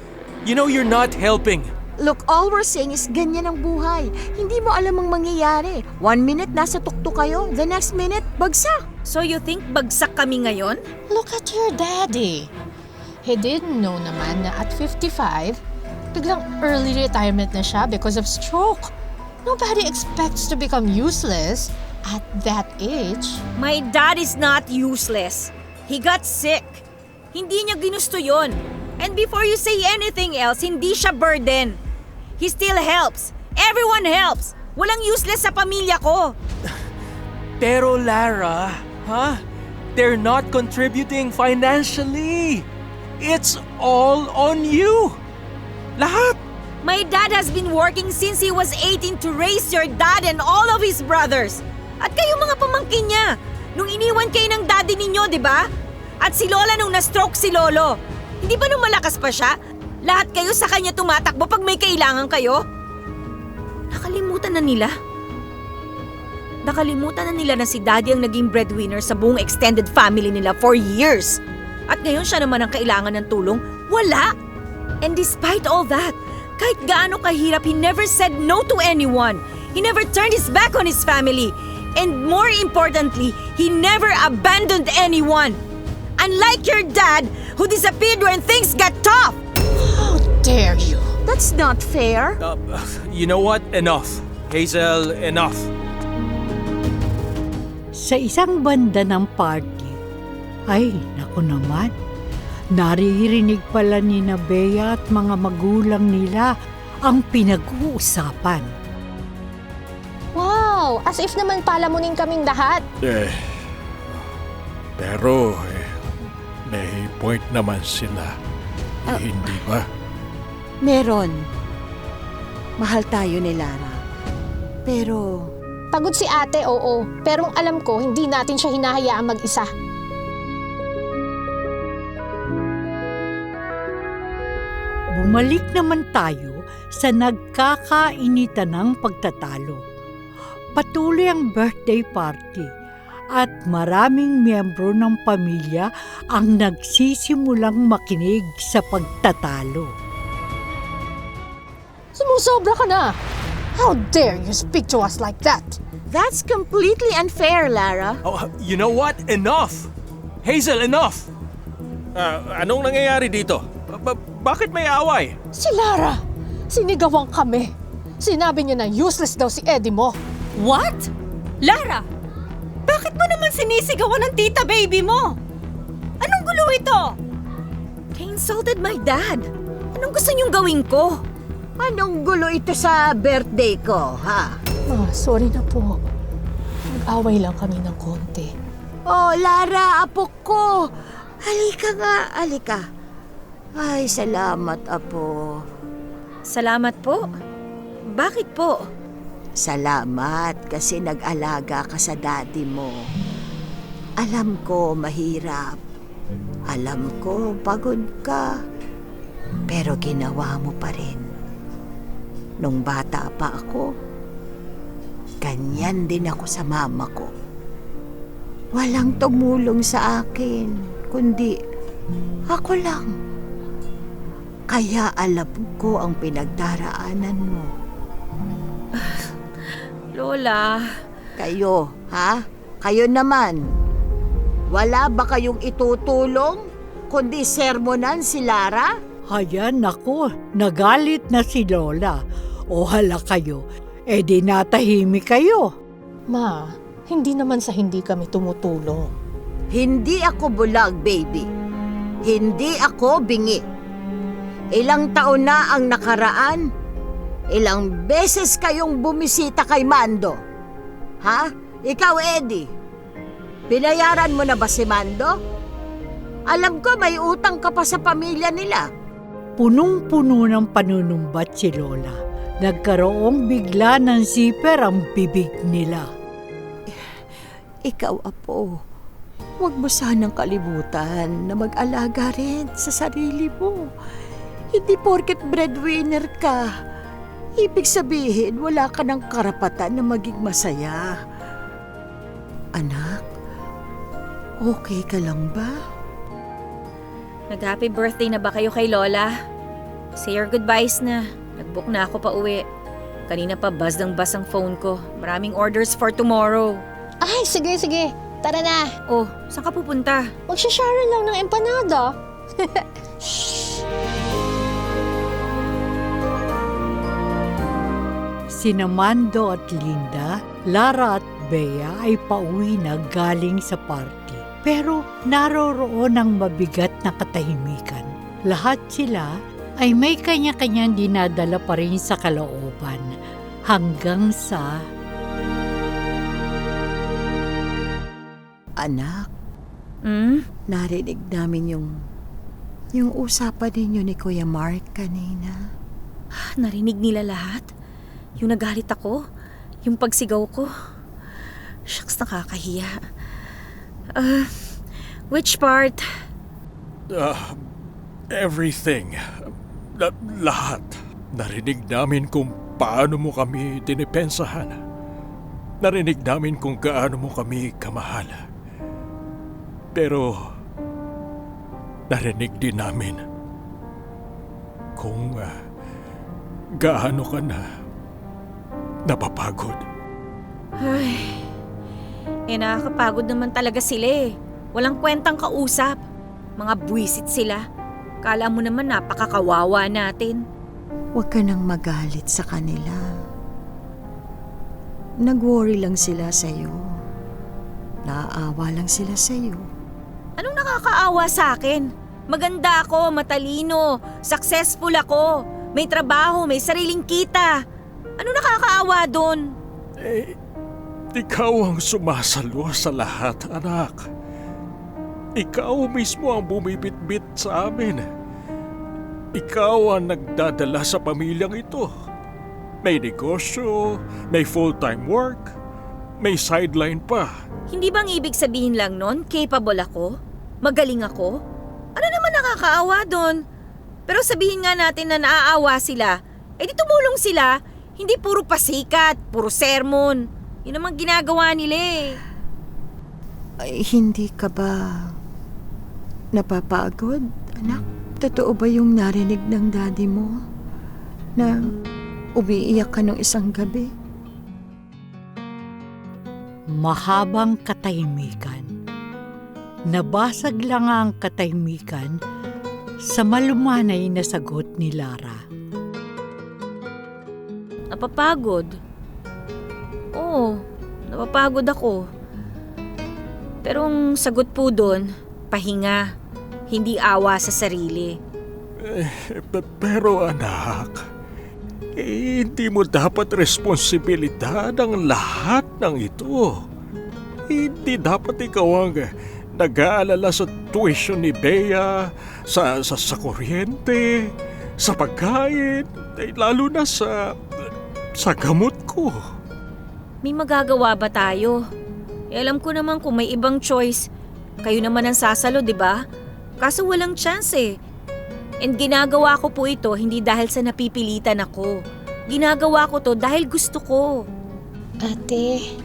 H: You know you're not helping.
G: Look, all we're saying is ganyan ang buhay. Hindi mo alam ang mangyayari. 1 minute nasa tuktok kayo, the next minute, bagsak.
A: So you think bagsak kami ngayon?
D: Look at your daddy. He didn't know naman na at 55, Biglang early retirement na siya because of stroke. Nobody expects to become useless at that age.
A: My dad is not useless. He got sick. Hindi niya ginusto yon. And before you say anything else, hindi siya burden. He still helps. Everyone helps. Walang useless sa pamilya ko.
H: Pero Lara, they're not contributing financially. It's all on you. Lahat.
A: My dad has been working since he was 18 to raise your dad and all of his brothers. At kayo mga pamangkin niya. Nung iniwan kayo ng daddy ninyo, di ba? At si Lola nung na-stroke si Lolo. Hindi ba nung malakas pa siya? Lahat kayo sa kanya tumatakbo pag may kailangan kayo? Nakalimutan na nila. Nakalimutan na nila na si Daddy ang naging breadwinner sa buong extended family nila for years. At ngayon siya naman ang kailangan ng tulong? Wala! And despite all that, kahit gaano kahirap, he never said no to anyone. He never turned his back on his family. And more importantly, he never abandoned anyone. Unlike your dad, who disappeared when things got tough.
D: How dare you?
G: That's not fair.
H: You know what? Enough. Hazel, enough.
C: Sa isang banda ng party, ay naku naman, naririnig pala ni Bea at mga magulang nila ang pinag-uusapan.
D: Wow! As if naman palamunin kaming lahat.
B: Pero may point naman sila. Hindi ba?
G: Meron. Mahal tayo ni Lara. Pero
D: Pagod si ate, oo. Pero ang alam ko, hindi natin siya hinahayaang mag-isa.
C: Bumalik naman tayo sa nagkakainitan ng pagtatalo. Patuloy ang birthday party at maraming miyembro ng pamilya ang nagsisimulang makinig sa pagtatalo.
D: Sumusobra ka na! How dare you speak to us like that?
G: that's completely unfair, Lara.
H: Oh, you know what? Enough! Hazel, enough! Anong nangyayari dito? Bakit may away?
D: Si Lara! Sinigawan kami. Sinabi niya na useless daw si Eddie mo.
A: What? Lara! Bakit mo naman sinisigawan ng tita baby mo? Anong gulo ito? They insulted my dad. Anong gusto niyong gawin ko?
G: Anong gulo ito sa birthday ko, ha?
D: Ma, sorry na po. Nag-away lang kami ng konti.
G: Oh, Lara, apo ko. Halika nga, halika. Ay, salamat, apo.
A: Salamat po. Bakit po?
G: Salamat kasi nag-alaga ka sa daddy mo. Alam ko mahirap. Alam ko pagod ka. Pero ginawa mo pa rin. Nung bata pa ako, ganyan din ako sa mama ko. Walang tumulong sa akin, kundi ako lang. Kaya alam ko ang pinagdaraanan mo.
A: Lola,
G: Kayo, ha? Kayo naman. Wala ba kayong itutulong kundi sermonan si Lara?
C: Hayan, naku, nagalit na si Lola. O hala kayo, di natahimik kayo.
D: Ma, hindi naman sa hindi kami tumutulong.
G: Hindi ako bulag, baby. Hindi ako bingi. Ilang taon na ang nakaraan. Ilang beses kayong bumisita kay Mando. Ha? Ikaw, Eddie. Binayaran mo na ba si Mando? Alam ko may utang ka pa sa pamilya nila.
C: Punong-puno ng panunumbat si Lola. Nagkaroong bigla ng zipper ang bibig nila.
G: Ikaw, apo, huwag mo sanang kalimutan na mag-alaga rin sa sarili mo. Hindi porket breadwinner ka, ibig sabihin wala ka ng karapatan na maging masaya. Anak, okay ka lang ba?
A: nag-happy birthday na ba kayo kay Lola? Say your goodbyes na. Nag-book na ako pa uwi. Kanina pa buzz ng buzz ang phone ko. Maraming orders for tomorrow.
D: Ay, sige, sige. Tara na.
A: Oh, saan ka pupunta?
D: Magsha-share lang ng empanada. Shh.
C: Sina Mando at Linda, Lara at Bea ay pauwi na galing sa party. Pero naroroon ang mabigat na katahimikan. Lahat sila ay may kanya-kanyang dinadala pa rin sa kalooban hanggang sa...
G: Anak,
A: Hmm?
G: narinig namin yung usapan ninyo ni Kuya Mark kanina.
A: Narinig nila lahat? Yung nagalit ako? Yung pagsigaw ko? Shucks, nakakahiya. Which part?
B: Everything. Lahat. Narinig namin kung paano mo kami dinipensahan. Narinig namin kung gaano mo kami kamahal. Pero narinig din namin kung gaano ka na napapagod.
A: Ay, nakakapagod naman talaga sila eh. Walang kwentang kausap. Mga buwisit sila. Kala mo naman napakakawawa natin.
G: Huwag ka nang magalit sa kanila. Nag-worry lang sila sa'yo. Naaawa lang sila sa'yo.
A: Anong nakakaawa sa akin? Maganda ako, matalino, successful ako, may trabaho, may sariling kita. Ano nakakaawa doon?
B: Ikaw ang sumasalo sa lahat, anak. Ikaw mismo ang bumibitbit sa amin. Ikaw ang nagdadala sa pamilyang ito. May negosyo, may full-time work, may sideline pa.
A: Hindi bang ibig sabihin lang nun, capable ako? Magaling ako? Ano naman nakakaawa doon? Pero sabihin nga natin na naaawa sila, di tumulong sila. Hindi puro pasikat, puro sermon. Yun naman ginagawa nila eh.
G: Ay, hindi ka ba napapagod, anak? Totoo ba yung narinig ng daddy mo na umiiyak ka nung isang gabi?
C: Mahabang katahimikan. Nabasag lang ang katahimikan sa malumanay na sagot ni Lara.
A: Napapagod? Oo, napapagod ako. Pero ang sagot po doon, pahinga, hindi awa sa sarili.
B: Pero anak, hindi mo dapat responsibilidad ang lahat ng ito. Hindi dapat ikaw ang nag-aalala sa tuition ni Bea, sa kuryente, sa pagkain, lalo na sa gamot ko.
A: May magagawa ba tayo? Alam ko naman kung may ibang choice, kayo naman ang sasalo, di ba? Kaso walang chance eh. And ginagawa ko po ito hindi dahil sa napipilitan ako. Ginagawa ko to dahil gusto ko.
D: Ate,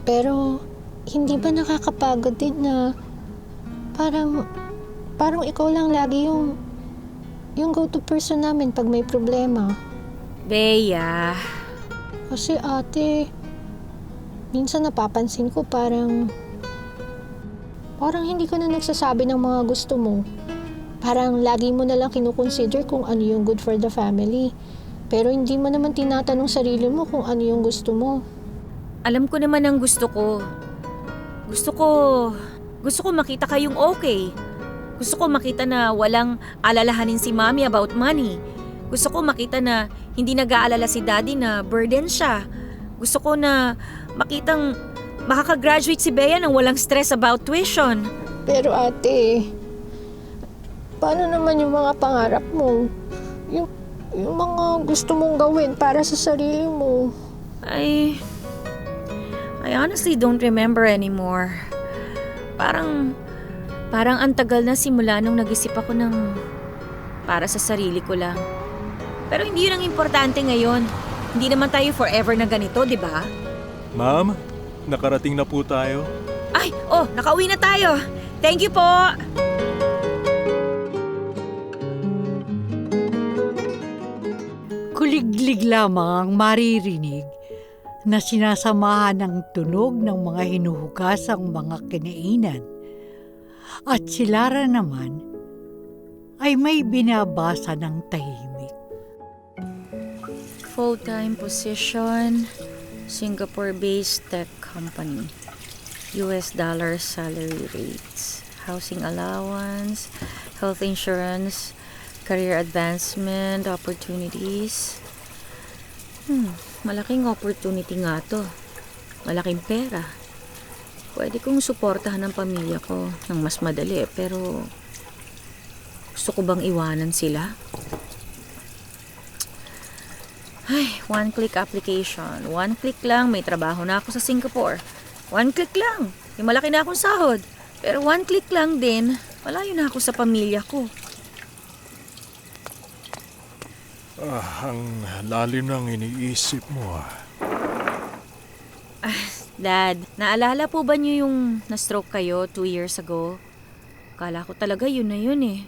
D: pero hindi ba nakakapagod din na parang ikaw lang lagi yung go-to person namin pag may problema?
A: Bea.
D: Kasi ate, minsan napapansin ko parang hindi ka na nagsasabi ng mga gusto mo. Parang lagi mo na lang kinukonsider kung ano yung good for the family. Pero hindi mo naman tinatanong sarili mo kung ano yung gusto mo.
A: Alam ko naman ang gusto ko. Gusto ko makita kayong okay. Gusto ko makita na walang alalahanin si Mommy about money. Gusto ko makita na hindi nag-aalala si Daddy na burden siya. Gusto ko na makitang makakagraduate si Bea nang walang stress about tuition.
D: Pero ate, paano naman yung mga pangarap mo? Yung mga gusto mong gawin para sa sarili mo?
A: I honestly don't remember anymore. Parang ang tagal na simula nung nag-isip ako ng para sa sarili ko lang. Pero hindi yun ang importante ngayon. Hindi naman tayo forever na ganito, di ba?
H: Ma'am, nakarating na po tayo.
A: Nakauwi na tayo. Thank you po.
C: Kuliglig lamang ang maririnig na sinasamahan ng tunog ng mga hinuhugasang mga kinainan. At si Lara naman ay may binabasa ng tahimik.
A: Full-time position, Singapore-based tech company. US dollar salary rates, housing allowance, health insurance, career advancement, opportunities. Malaking opportunity nga to. Malaking pera. Pwede kong suportahan ang pamilya ko ng mas madali, pero gusto ko bang iwanan sila? Ay, one-click application. One click lang, may trabaho na ako sa Singapore. One click lang, may malaki na akong sahod. Pero one click lang din, malayo na ako sa pamilya ko.
B: Ang lalim ng iniisip mo.
A: Dad, naalala po ba niyo yung na-stroke kayo 2 years ago? Kala ko talaga yun na yun eh.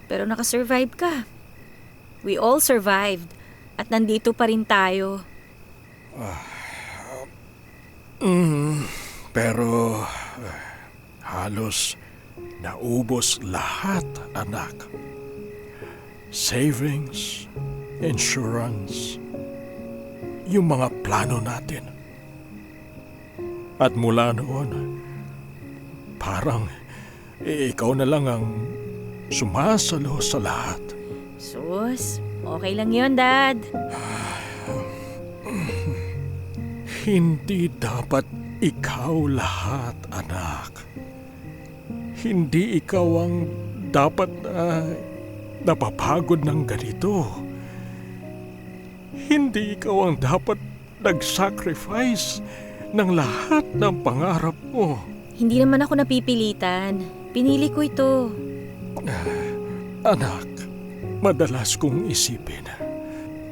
A: Pero nakasurvive ka. We all survived. At nandito pa rin tayo.
B: Pero halos naubos lahat, anak. Savings, insurance, yung mga plano natin. At mula noon, parang ikaw na lang ang sumasalo sa lahat.
A: Sus, okay lang yun, Dad.
B: Hindi dapat ikaw lahat, anak. Hindi ikaw ang dapat napapagod ng ganito. Hindi ikaw ang dapat nag-sacrifice ng lahat ng pangarap mo.
A: Hindi naman ako napipilitan. Pinili ko ito.
B: Anak, madalas kong isipin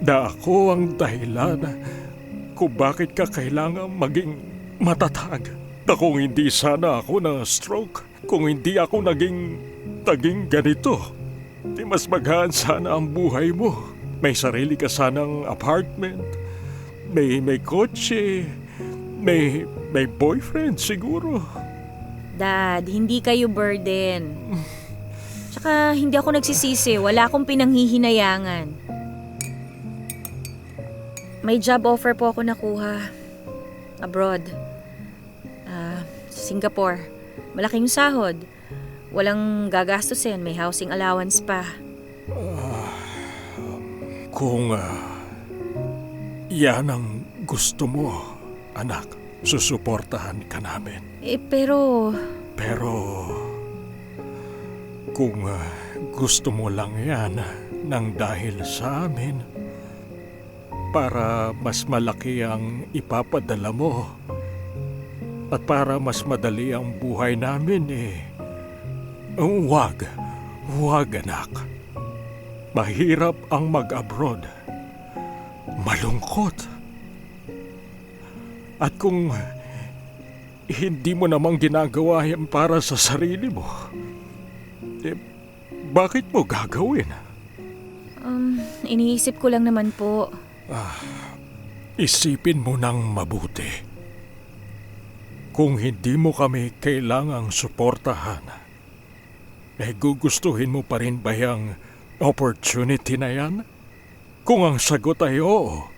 B: na ako ang dahilan kung bakit ka kailangan maging matatag. Na kung hindi sana ako na stroke, kung hindi ako naging ganito, di mas magaan sana ang buhay mo. May sarili ka sanang apartment, may kotse, may boyfriend siguro.
A: Dad, hindi kayo burden. Tsaka hindi ako nagsisisi. Wala akong pinanghihinayangan. May job offer po ako nakuha. Abroad. Singapore. Malaking sahod. Walang gagastusin. May housing allowance pa.
B: Kung yan ang gusto mo, anak, susuportahan ka namin.
A: Pero
B: kung gusto mo lang yan nang dahil sa amin, para mas malaki ang ipapadala mo at para mas madali ang buhay namin huwag anak. Mahirap ang mag-abroad. Malungkot. At kung hindi mo namang ginagawa yan para sa sarili mo, bakit mo gagawin?
A: Iniisip ko lang naman po.
B: Isipin mo nang mabuti. Kung hindi mo kami kailangang suportahan, gugustuhin mo pa rin ba yung opportunity na yan? Kung ang sagot ay oo,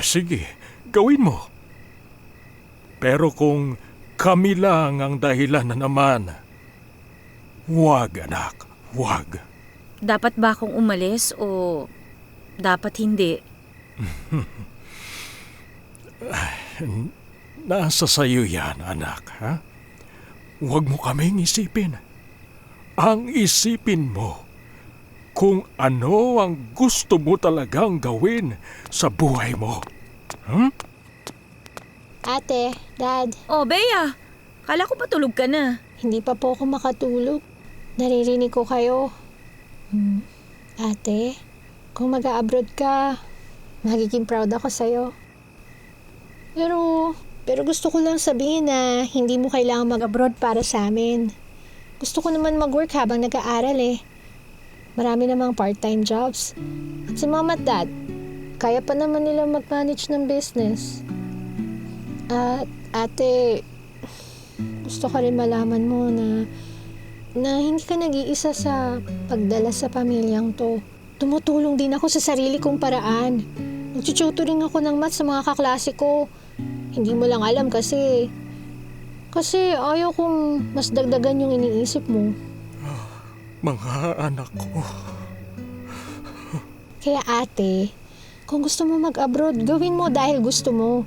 B: sige, gawin mo. Pero kung kami lang ang dahilan na naman, huwag anak, huwag.
A: Dapat ba akong umalis o dapat hindi?
B: Nasa sayo yan, anak, ha? Huwag mo kaming isipin. Ang isipin mo kung ano ang gusto mo talagang gawin sa buhay mo.
D: Ate, Dad,
A: Oh, Bea! Kala ko ba tulog ka na?
D: hindi pa po ako makatulog. Naririnig ko kayo. Ate, kung mag-a-abroad ka, magiging proud ako sa'yo. Pero gusto ko lang sabihin na hindi mo kailangan mag-abroad para sa amin. Gusto ko naman mag-work habang nag-aaral eh. Marami namang part-time jobs. At si Mom at Dad, kaya pa naman nila mag-manage ng business. At ate, gusto ko rin malaman mo na hindi ka nag-iisa sa pagdala sa pamilyang to. Tumutulong din ako sa sarili kong paraan. Nagtututoring ako ng math sa mga kaklase ko. Hindi mo lang alam kasi ayaw kong mas dagdagan yung iniisip mo.
B: Mga anak ko.
D: Kaya ate, kung gusto mo mag-abroad, gawin mo dahil gusto mo.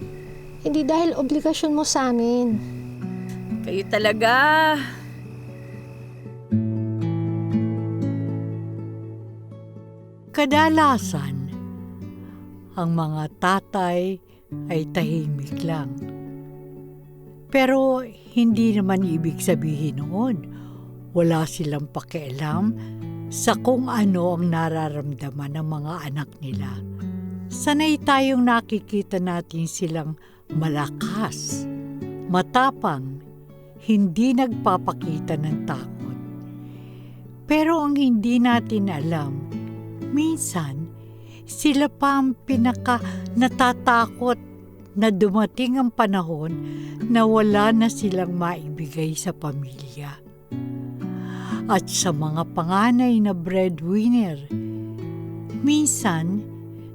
D: Hindi dahil obligasyon mo sa amin.
A: Kayo talaga.
C: Kadalasan, ang mga tatay ay tahimik lang. Pero hindi naman ibig sabihin noon wala silang pakialam sa kung ano ang nararamdaman ng mga anak nila. Sanay tayong nakikita natin silang malakas, matapang, hindi nagpapakita ng takot. Pero ang hindi natin alam, minsan sila pa ang pinaka natatakot na dumating ang panahon na wala na silang maibigay sa pamilya. At sa mga panganay na breadwinner, minsan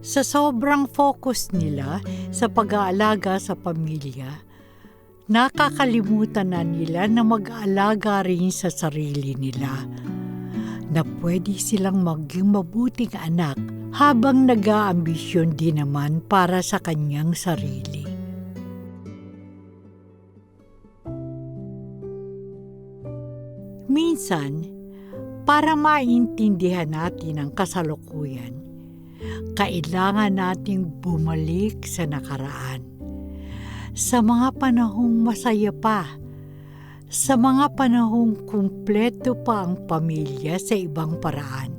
C: sa sobrang focus nila sa pag-aalaga sa pamilya, nakakalimutan na nila na mag-aalaga rin sa sarili nila, na pwede silang maging mabuting anak habang nag-aambisyon din naman para sa kanyang sarili. Minsan, para maintindihan natin ang kasalukuyan, kailangan nating bumalik sa nakaraan. Sa mga panahong masaya pa, sa mga panahong kumpleto pa ang pamilya sa ibang paraan.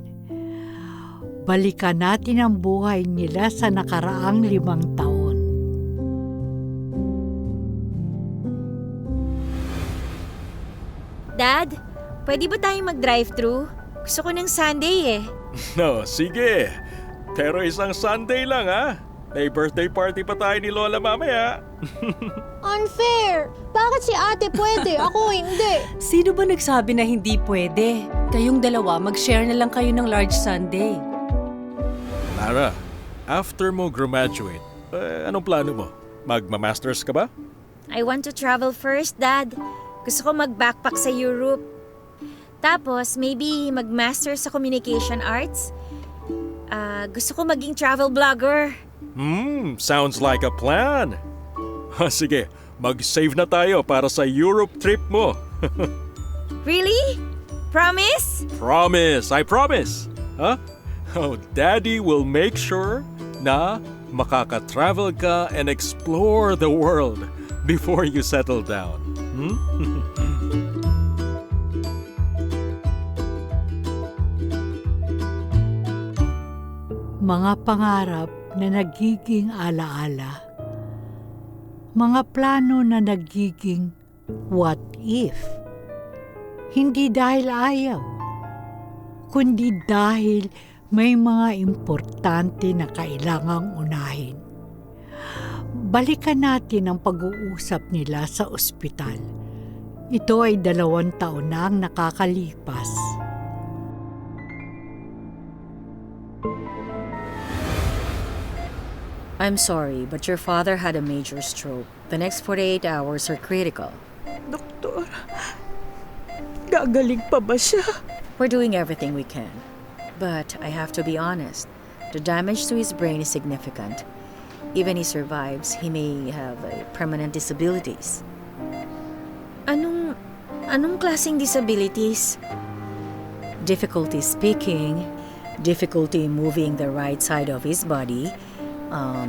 C: Balikan natin ang buhay nila sa nakaraang 5 taon.
A: Dad, pwede ba tayong mag-drive-thru? Gusto ko ng Sunday eh.
B: No, sige. Pero isang Sunday lang ha. May birthday party pa tayo ni Lola mamaya.
D: Unfair! Bakit si ate pwede? Ako hindi.
F: Sino ba nagsabi na hindi pwede? Kayong dalawa, mag-share na lang kayo ng large sundae.
B: Lara, after mo graduate, anong plano mo? Magma-masters ka ba?
A: I want to travel first, Dad. Gusto ko mag-backpack sa Europe. Tapos, maybe mag-master sa communication arts. Gusto ko maging travel blogger.
B: Sounds like a plan. Sige, mag-save na tayo para sa Europe trip mo.
A: Really? Promise?
B: Promise, I promise. Huh? Oh, Daddy will make sure na makaka-travel ka and explore the world before you settle down.
C: Mga pangarap na nagiging alaala. Mga plano na nagiging what if. Hindi dahil ayaw, kundi dahil may mga importante na kailangang unahin. Balikan natin ang pag-uusap nila sa ospital. Ito ay 2 taon na ang nakakalipas.
A: I'm sorry, but your father had a major stroke. The next 48 hours are critical.
G: Doktor, gagaling pa ba siya?
A: We're doing everything we can. But I have to be honest, the damage to his brain is significant. Even if he survives, he may have permanent disabilities. Anong klaseng disabilities? Difficulty speaking, difficulty moving the right side of his body,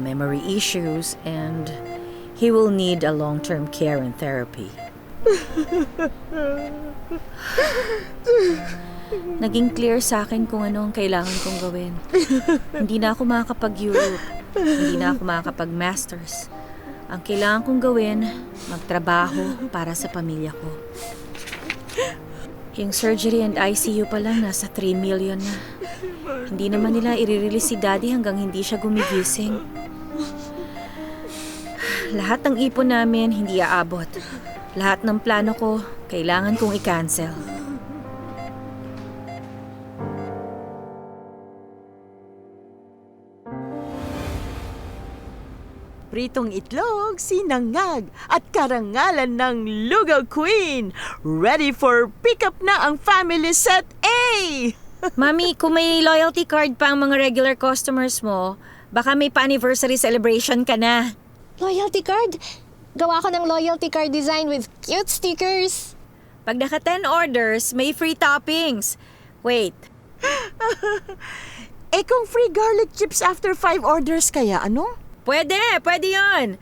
A: memory issues, and he will need a long-term care and therapy. Naging clear sa akin kung ano ang kailangan kong gawin. Hindi na ako makakapag-Europe. Hindi na ako makakapag-masters. Ang kailangan kong gawin, magtrabaho para sa pamilya ko. Yung surgery and ICU pa lang nasa 3 million na. Hindi naman nila i-release si Daddy hanggang hindi siya gumigising. Lahat ng ipon namin hindi aabot. Lahat ng plano ko, kailangan kong i-cancel.
G: pritong itlog, sinangag, at karangalan ng Lugaw Queen. Ready for pick-up na ang family set A!
A: Mami, kung may loyalty card pa ang mga regular customers mo, baka may pa-anniversary celebration ka na.
D: Loyalty card? Gawa ko ng loyalty card design with cute stickers.
A: Pag naka 10 orders, may free toppings. Wait,
G: Eh kung free garlic chips after 5 orders kaya, ano?
A: pwede yon.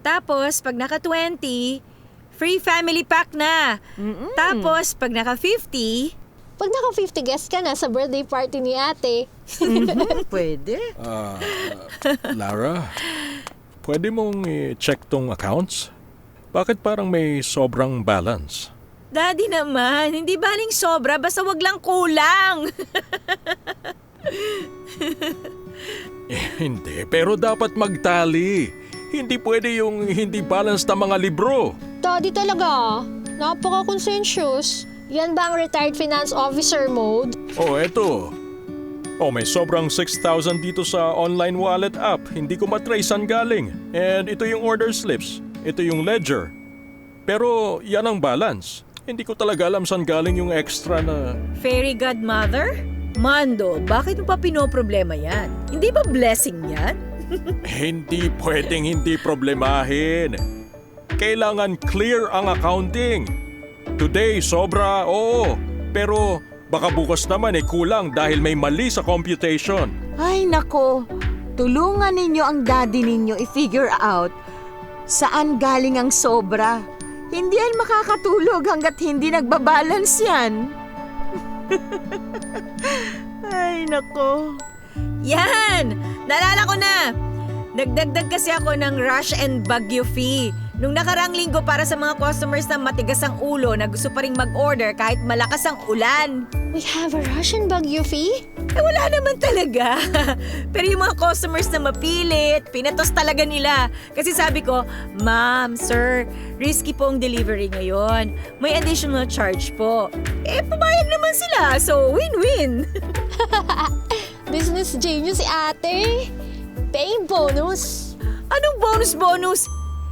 A: Tapos, pag naka 20, free family pack na. Tapos, pag naka 50,
D: Pag naka 50 guests ka na sa birthday party ni ate.
G: Pwede.
B: Lara, pwede mong i-check tong accounts? Bakit parang may sobrang balance?
A: Daddy naman, hindi baling sobra, basta wag lang kulang.
B: Hindi, pero dapat magtali. Hindi pwede yung hindi balance na mga libro.
D: Daddy talaga, napaka-conscientious. Yan ba ang retired finance officer mode?
B: Eto. May sobrang 6,000 dito sa online wallet app. Hindi ko matrace saan galing. And ito yung order slips. Ito yung ledger. Pero yan ang balance. Hindi ko talaga alam saan galing yung extra na...
A: Fairy godmother? Mando, bakit mo pa pinoproblema yan? Hindi ba blessing yan?
B: Hindi pwedeng hindi problemahin. Kailangan clear ang accounting. Today, sobra, oo. Pero baka bukas naman kulang dahil may mali sa computation.
G: Ay nako, tulungan ninyo ang daddy ninyo i-figure out saan galing ang sobra. Hindi yan makakatulog hanggat hindi nagbabalance yan. Ay nako.
A: Yan! Naalala ko na! Nagdagdag kasi ako ng rush and bagyo fee. Nung nakarang linggo para sa mga customers na matigas ang ulo na gusto pa rin mag-order kahit malakas ang ulan.
D: We have a Russian Baguio fee?
A: Wala naman talaga. Pero yung mga customers na mapilit, pinatos talaga nila. Kasi sabi ko, Ma'am, Sir, risky po ang delivery ngayon. May additional charge po. Pumayag naman sila. So, win-win.
D: Business genius si ate. Pay bonus.
A: Anong bonus?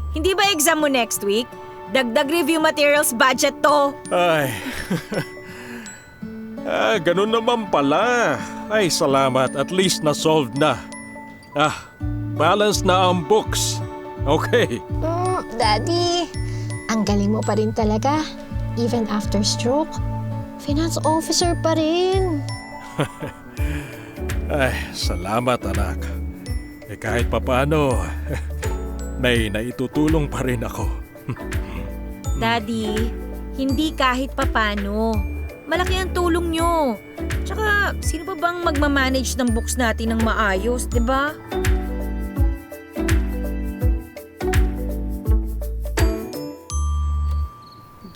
A: Hindi ba exam mo next week? Dagdag review materials budget to.
B: Ay, ganun naman pala. Ay, salamat. At least na-solved na. Balance na ang books. Okay.
D: Daddy, ang galing mo pa rin talaga. Even after stroke, finance officer pa rin.
B: Ay, salamat anak. Kahit papano, may naitutulong pa rin ako.
A: Daddy, hindi kahit papano. Malaki ang tulong nyo. Tsaka, sino pa bang magmamanage ng books natin ng maayos, di ba?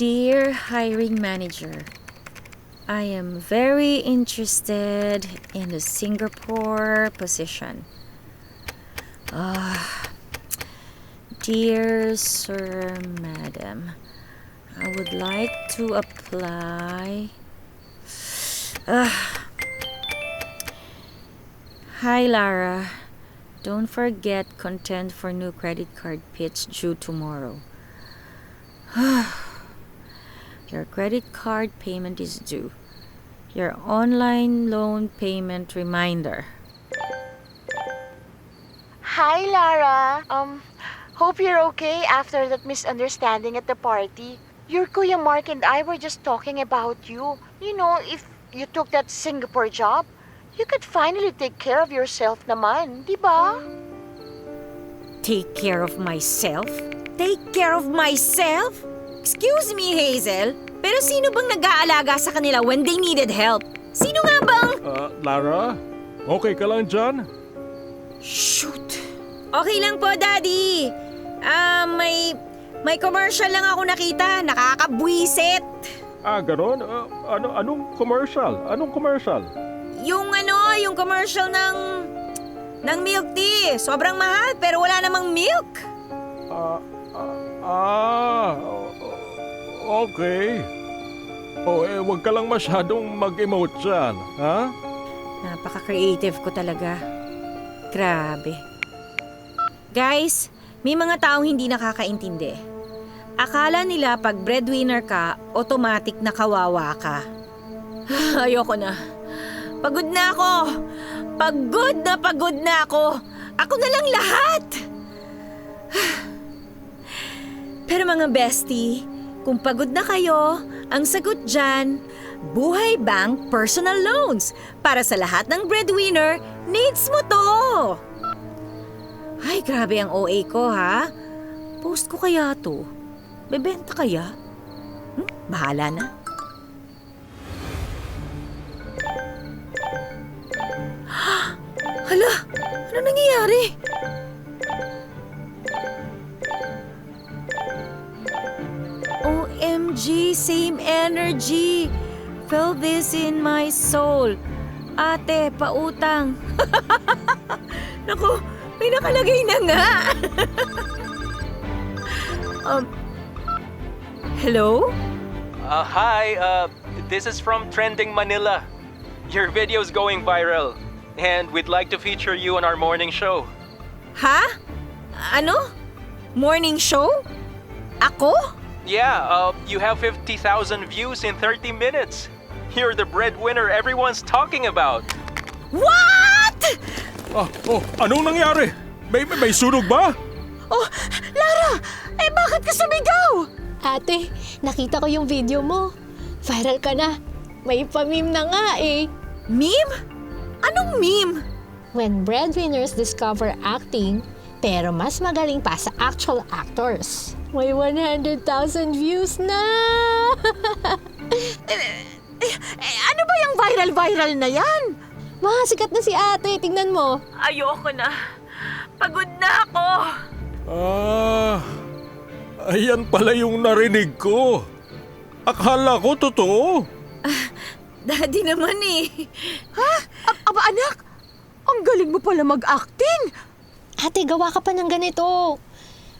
A: Dear hiring manager, I am very interested in the Singapore position. Dear Sir, Madam, I would like to apply. Hi, Lara. Don't forget content for new credit card pitch due tomorrow. Your credit card payment is due. Your online loan payment reminder.
G: Hi, Lara. Hope you're okay after that misunderstanding at the party. Your Kuya Mark and I were just talking about you. You know, if you took that Singapore job, you could finally take care of yourself naman, di ba?
A: Take care of myself? Take care of myself? Excuse me, Hazel, pero sino bang nag-aalaga sa kanila when they needed help? Sino nga bang...
B: Lara, okay ka lang dyan?
A: Shoot! Okay lang po, Daddy. May commercial lang ako nakita. Nakakabwisit.
B: Ganon? Anong commercial? Anong commercial?
A: Yung commercial ng milk tea. Sobrang mahal pero wala namang milk.
B: Okay. Wag ka lang masyadong mag-emote dyan, ha?
A: Napaka-creative ko talaga. Grabe. Guys, May mga taong hindi nakakaintindi. Akala nila pag breadwinner ka, automatic na kawawa ka. Ayoko na. Pagod na ako. Pagod na ako. Ako na lang lahat. Pero mga bestie, kung pagod na kayo, ang sagot dyan, Buhay Bank Personal Loans. Para sa lahat ng breadwinner, needs mo to. Ay, grabe ang OA ko ha. Post ko kaya to? Bebenta kaya? Bahala na. Hala, ano nangyayari? OMG, same energy. Feel this in my soul. Ate, pautang. Naku, may nakalagay na nga. Hello?
H: Hi, this is from Trending Manila. Your video's going viral, and we'd like to feature you on our morning show.
A: Ha? Ano? Morning show? Ako?
H: Yeah, you have 50,000 views in 30 minutes. You're the breadwinner everyone's talking about.
A: What?
B: Anong nangyari? May sunog ba?
G: Oh, Lara! Bakit ka sumigaw?
D: Ate, nakita ko yung video mo. Viral ka na. May pa-meme na nga eh.
A: Meme? Anong meme?
D: When breadwinners discover acting, pero mas magaling pa sa actual actors. May 100,000 views na!
G: Ano ba yung viral na yan?
D: Ma, sikat na si ate. Tingnan mo.
A: Ayoko na. Pagod na ako.
B: Ayan pala yung narinig ko. Akala ko totoo.
A: Daddy naman eh.
G: Ha? Aba anak, ang galing mo pala mag-acting.
D: Ate, gawa ka pa ng ganito.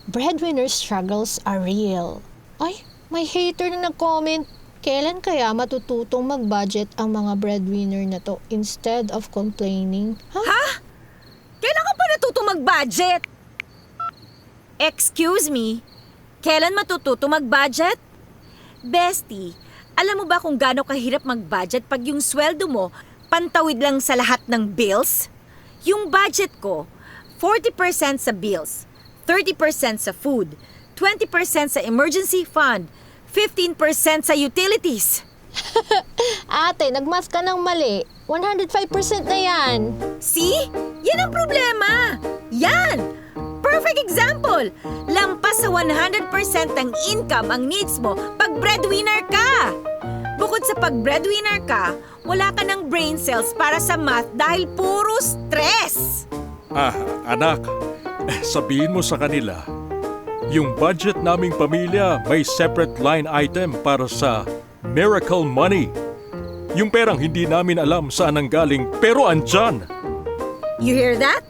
D: Breadwinner struggles are real. Ay, may hater na nag-comment. Kailan kaya matututong mag-budget ang mga breadwinner na to instead of complaining?
A: Ha? Kailan ka pa natutong mag-budget? Excuse me? Kailan matututo mag-budget? Bestie, alam mo ba kung gaano kahirap mag-budget pag yung sweldo mo pantawid lang sa lahat ng bills? Yung budget ko, 40% sa bills, 30% sa food, 20% sa emergency fund, 15% sa utilities.
D: Ate, nagmas ka ng mali. 105% na yan.
A: See? Yan ang problema. Yan! Perfect example! Lampas sa 100% ng income ang needs mo pag breadwinner ka. Bukod sa pag breadwinner ka, wala ka ng brain cells para sa math dahil puro stress.
B: Anak, sabihin mo sa kanila, yung budget naming pamilya may separate line item para sa miracle money. Yung perang hindi namin alam saan ang galing pero andyan.
A: You hear that?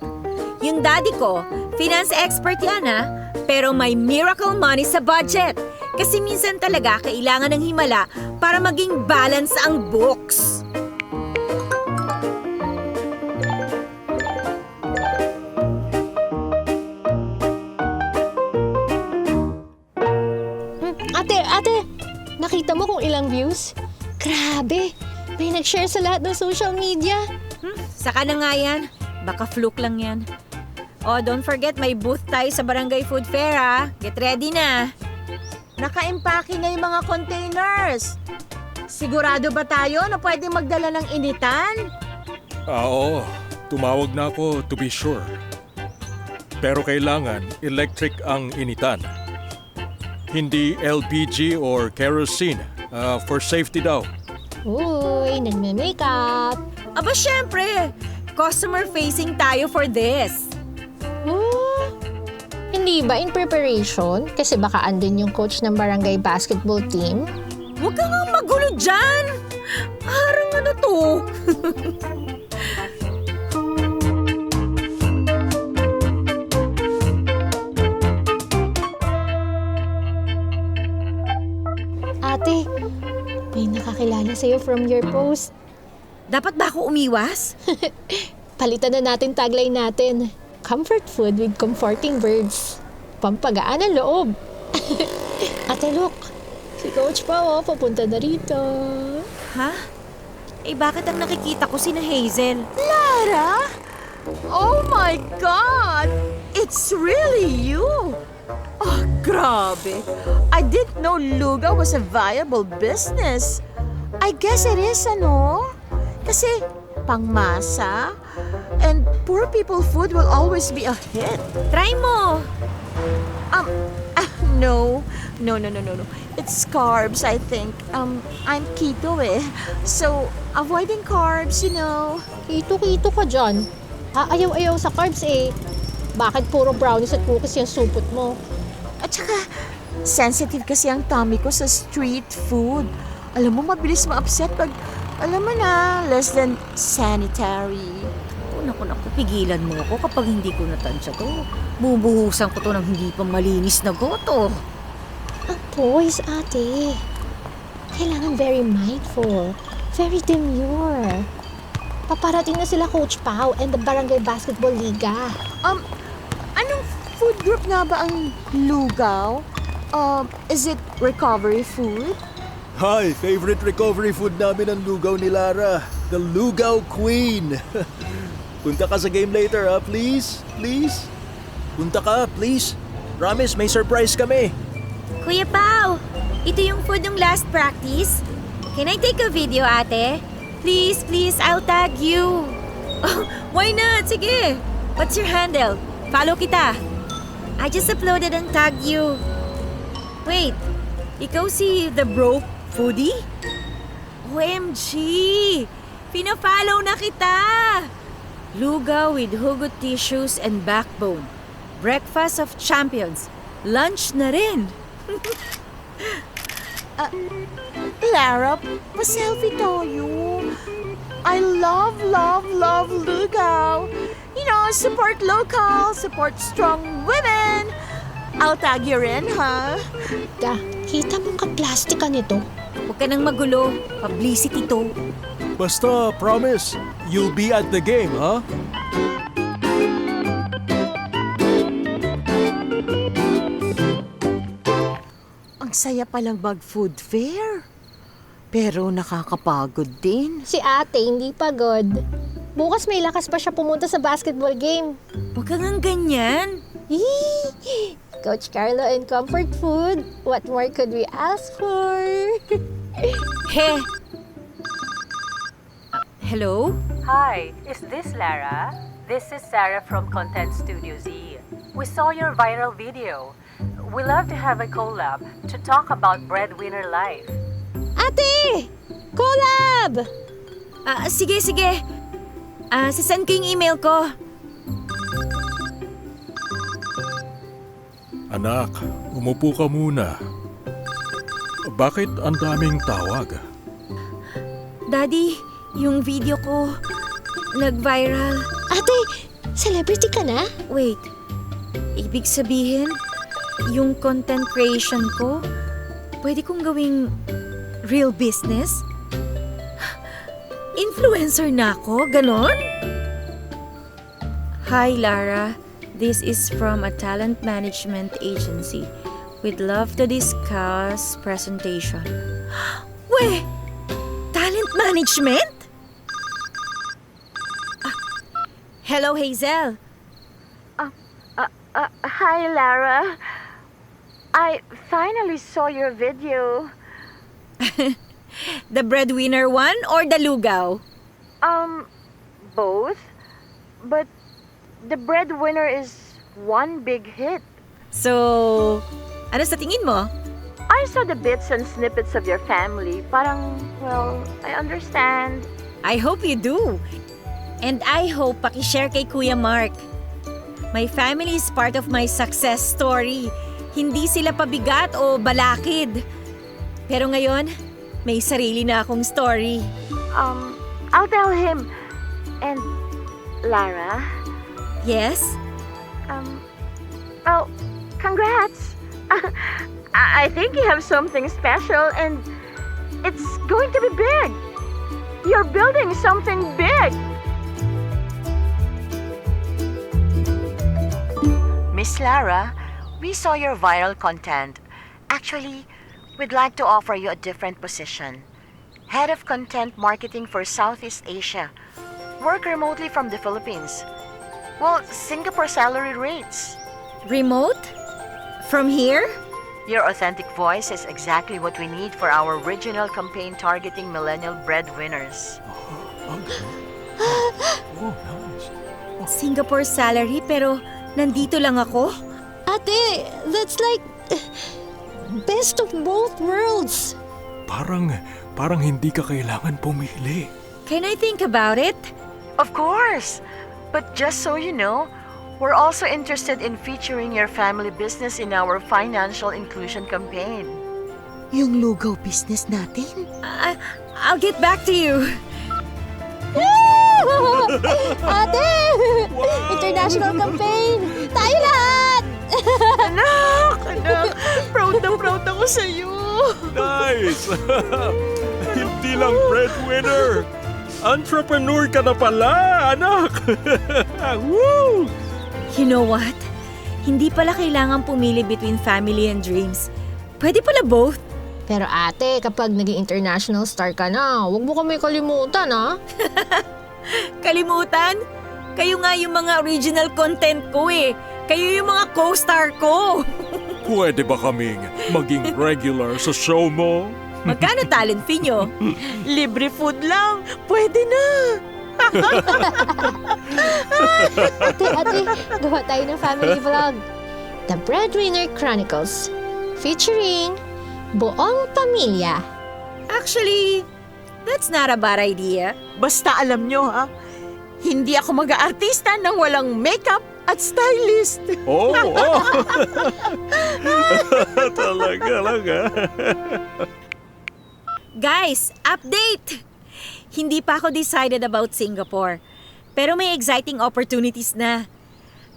A: Yung daddy ko, finance expert yan ha, pero may miracle money sa budget. Kasi minsan talaga kailangan ng himala para maging balance ang books.
D: Ate, nakita mo kung ilang views? Grabe, may nag-share sa lahat ng social media.
A: Saka na nga yan. Baka fluke lang yan. Oh, don't forget, may booth tayo sa Barangay Food Fair ha. Get ready na.
G: Naka-empake na yung mga containers. Sigurado ba tayo na pwede magdala ng initan?
B: Oo, tumawag na ako to be sure. Pero kailangan electric ang initan. Hindi LPG or kerosene. For safety daw.
D: Uy, nagme-makeup.
A: Aba, syempre. Customer-facing tayo for this.
D: Hindi ba in preparation? Kasi baka andun yung coach ng barangay basketball team.
A: Huwag ka nga magulo dyan. Parang ano to?
D: Ate, may nakakilala sa'yo from your post.
A: Dapat ba ako umiwas?
D: Palitan na natin tagline natin. Comfort food with comforting words. pampagaan ng loob. Ate, look. Si Coach Pao, papunta na rito.
A: Ha? Eh bakit ang nakikita ko sina Hazel?
G: Lara? Oh my God! It's really you! Oh, grabe. I didn't know lugaw was a viable business. I guess it is, ano? Kasi pangmasa and poor people food will always be a hit.
A: Try mo!
G: No. It's carbs, I think. I'm keto eh. So, avoiding carbs, you know.
D: Kito-kito ka dyan. Ayaw-ayaw sa carbs eh. Bakit puro brownies at cookies yung supot mo?
G: At saka, sensitive kasi ang tummy ko sa street food. Alam mo, mabilis ma-upset pag, alam mo na, less than sanitary.
A: Naku, pigilan mo ako kapag hindi ko natansya to. Bubuhusan ko to ng hindi pa malinis na goto.
D: Ang boys, ate. Kailangan very mindful. Very demure. Paparating na sila Coach Pao and the Barangay Basketball Liga.
G: Anong food group nga ba ang lugaw? Is it recovery food?
H: Hi, favorite recovery food namin ang lugaw ni Lara. The Lugaw Queen. Punta ka sa game later, ha? Please? Please? Punta ka, please. Promise, may surprise kami.
A: Kuya Pao, ito yung food ng last practice. Can I take a video, ate? Please, I'll tag you. Oh, why not? Sige. What's your handle? Follow kita. I just uploaded and tagged you. Wait, ikaw si The Broke Foodie? OMG! Pina-follow na kita! Lugaw with hugot tissues and backbone. Breakfast of champions. Lunch na rin.
G: Lara, pa-selfie tayo. I love lugaw. You know, support local, support strong women. I'll tag you rin, ha?
D: Kita mong ka-plastic ka nito.
A: Huwag ka nang magulo. Publicity to.
H: Basta, promise, you'll be at the game, ha?
G: Ang saya palang mag-food fair. Pero nakakapagod din.
D: Si ate, hindi pagod. Bukas may lakas pa siya pumunta sa basketball game.
A: Huwag ka ngang ganyan.
D: Coach Carlo and comfort food. What more could we ask for?
A: He. Hello?
I: Hi, is this Lara? This is Sarah from Content Studio Z. We saw your viral video. We love to have a collab to talk about breadwinner life.
D: Ate! Collab!
A: Sige. Sasend ko yung email ko.
B: Anak, umupo ka muna. Bakit ang daming tawag?
A: Daddy, yung video ko nag-viral.
D: Ate, celebrity ka na?
A: Wait, ibig sabihin, yung content creation ko, pwede kong gawing real business? Influencer na ako? Ganon? Hi, Lara. This is from a talent management agency. We'd love to discuss presentation. Weh! Talent management? Hello, Hazel.
G: Hi, Lara. I finally saw your video.
A: The breadwinner one or the lugaw?
G: Both. But the breadwinner is one big hit.
A: So, ano sa tingin mo?
G: I saw the bits and snippets of your family. Parang, well, I understand.
A: I hope you do. And I hope pakishare kay Kuya Mark. My family is part of my success story. Hindi sila pabigat o balakid. Pero ngayon, may sarili na akong story.
G: I'll tell him. And, Lara?
A: Yes?
G: Oh, congrats. I think you have something special and it's going to be big. You're building something big. Miss Lara, We saw your viral content. Actually, we'd like to offer you a different position. Head of Content Marketing for Southeast Asia. Work remotely from the Philippines. Well, Singapore salary rates.
A: Remote? From here?
G: Your authentic voice is exactly what we need for our original campaign targeting millennial breadwinners.
A: Singapore salary pero nandito lang ako?
D: Ate, that's like best of both worlds.
B: Parang hindi ka kailangan pumili.
A: Can I think about it?
G: Of course! But just so you know, we're also interested in featuring your family business in our financial inclusion campaign.
E: Yung lugaw business natin?
A: I'll get back to you.
D: Ate! International campaign! Tayo lahat!
G: Anak! Proud na proud ako sa'yo!
B: Nice! Hindi lang breadwinner. Entrepreneur ka na pala, anak! Woo!
A: You know what? Hindi pala kailangan pumili between family and dreams. Pwede pala both.
D: Pero ate, kapag naging international star ka na, huwag mo kami kalimutan, ha?
A: Kalimutan? Kayo nga yung mga original content ko eh. Kayo yung mga co-star ko.
B: Pwede ba kaming maging regular sa show mo?
A: Magkano talent fee nyo?
G: Libre food lang! Pwede na!
D: Ate, gawa tayo ng family vlog. The Breadwinner Chronicles. Featuring buong pamilya.
A: Actually, that's not a bad idea.
G: Basta alam nyo ha, hindi ako mag-aartista nang walang makeup at stylist.
B: Oh! Talaga.
A: Guys, update! Hindi pa ako decided about Singapore. Pero may exciting opportunities na.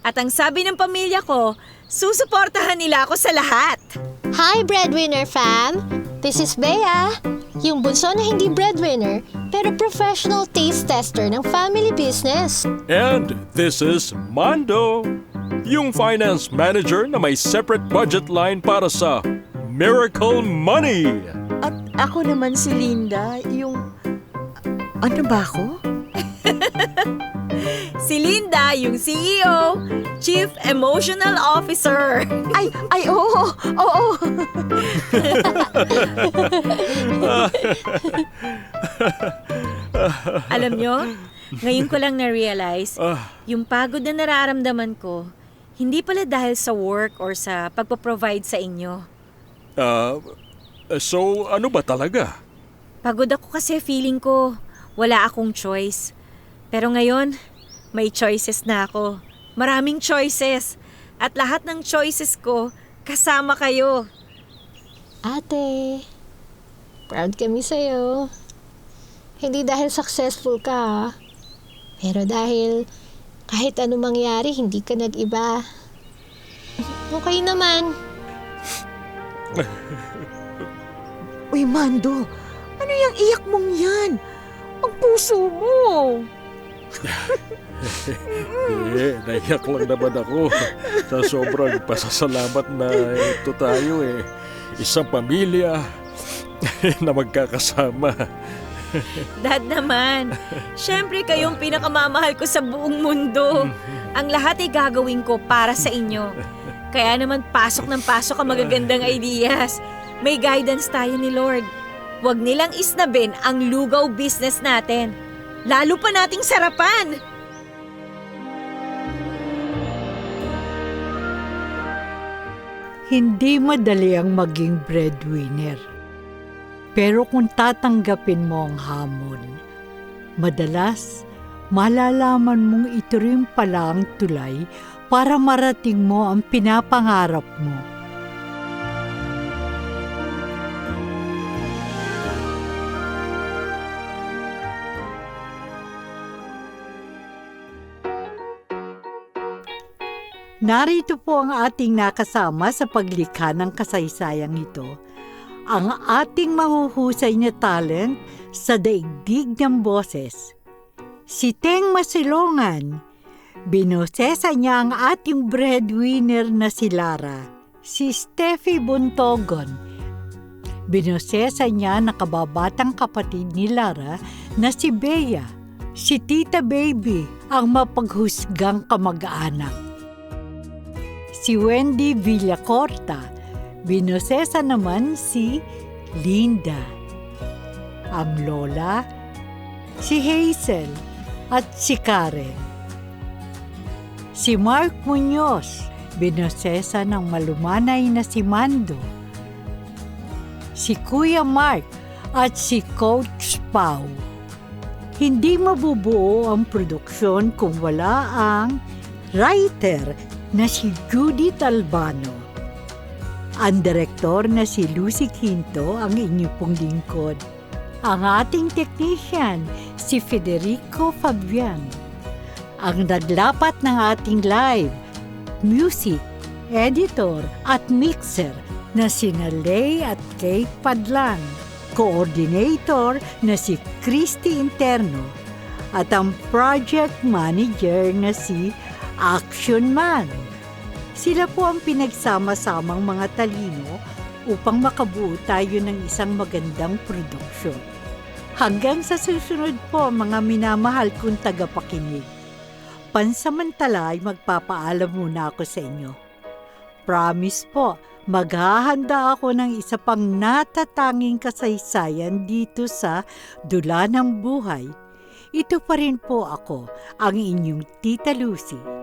A: At ang sabi ng pamilya ko, susuportahan nila ako sa lahat.
D: Hi, Breadwinner fam! This is Bea, yung bunso na hindi breadwinner pero professional taste tester ng family business.
B: And this is Mando, yung finance manager na may separate budget line para sa Miracle Money.
E: At ako naman si Linda, yung... Ano ba ako?
A: Si Linda, yung CEO, Chief Emotional Officer.
E: Ay, oo.
A: Alam nyo, ngayon ko lang na-realize, yung pagod na nararamdaman ko, hindi pala dahil sa work or sa pagpaprovide sa inyo.
B: So ano ba talaga?
A: Pagod ako kasi feeling ko wala akong choice. Pero ngayon, may choices na ako. Maraming choices. At lahat ng choices ko, kasama kayo.
D: Ate, proud kami sa'yo. Hindi dahil successful ka, pero dahil kahit ano mangyari, hindi ka nag-iba. Okay naman.
E: Uy, Mando, ano yung iyak mong yan? Ang puso mo.
B: Naiyak lang naman ako sa sobrang pasasalamat na ito tayo eh. Isang pamilya na magkakasama.
A: Dad naman, syempre kayong pinakamamahal ko sa buong mundo. Ang lahat ay gagawin ko para sa inyo. Kaya naman pasok ng pasok ang magagandang ideas. May guidance tayo ni Lord. Huwag nilang isnabin ang lugaw business natin. Lalo pa nating sarapan.
C: Hindi madali ang maging breadwinner. Pero kung tatanggapin mo ang hamon, madalas malalaman mong ito rin pala ang tulay para marating mo ang pinapangarap mo. Narito po ang ating nakasama sa paglikha ng kasaysayang ito, ang ating mahuhusay na talent sa daigdig ng boses. Si Teng Masilongan, binosesa niya ang ating breadwinner na si Lara. si Steffi Buntogon. Binosesa niya na kababatang kapatid ni Lara na si Bea, si Tita Baby, ang mapaghusgang kamag-anak. Si Wendy Villacorta, binosesa naman si Linda. Ang lola, si Hazel at si Karen. Si Mark Muñoz, binosesa ng malumanay na si Mando. Si Kuya Mark at si Coach Pau. Hindi mabubuo ang produksyon kung wala ang writer na si Judith Albano. Ang direktor na si Lucy Quinto ang inyong pong lingkod. Ang ating technician, si Federico Fabian. Ang naglapat ng ating live, music, editor at mixer na sina Lay at Kate Padlan, coordinator na si Christy Interno, at ang project manager na si Action Man. Sila po ang pinagsama-samang mga talino upang makabuo tayo ng isang magandang produksyon. Hanggang sa susunod po, mga minamahal kong tagapakinig. Pansamantala ay magpapaalam muna ako sa inyo. Promise po, maghahanda ako ng isa pang natatanging kasaysayan dito sa Dula ng Buhay. Ito pa rin po ako, ang inyong Tita Lucy.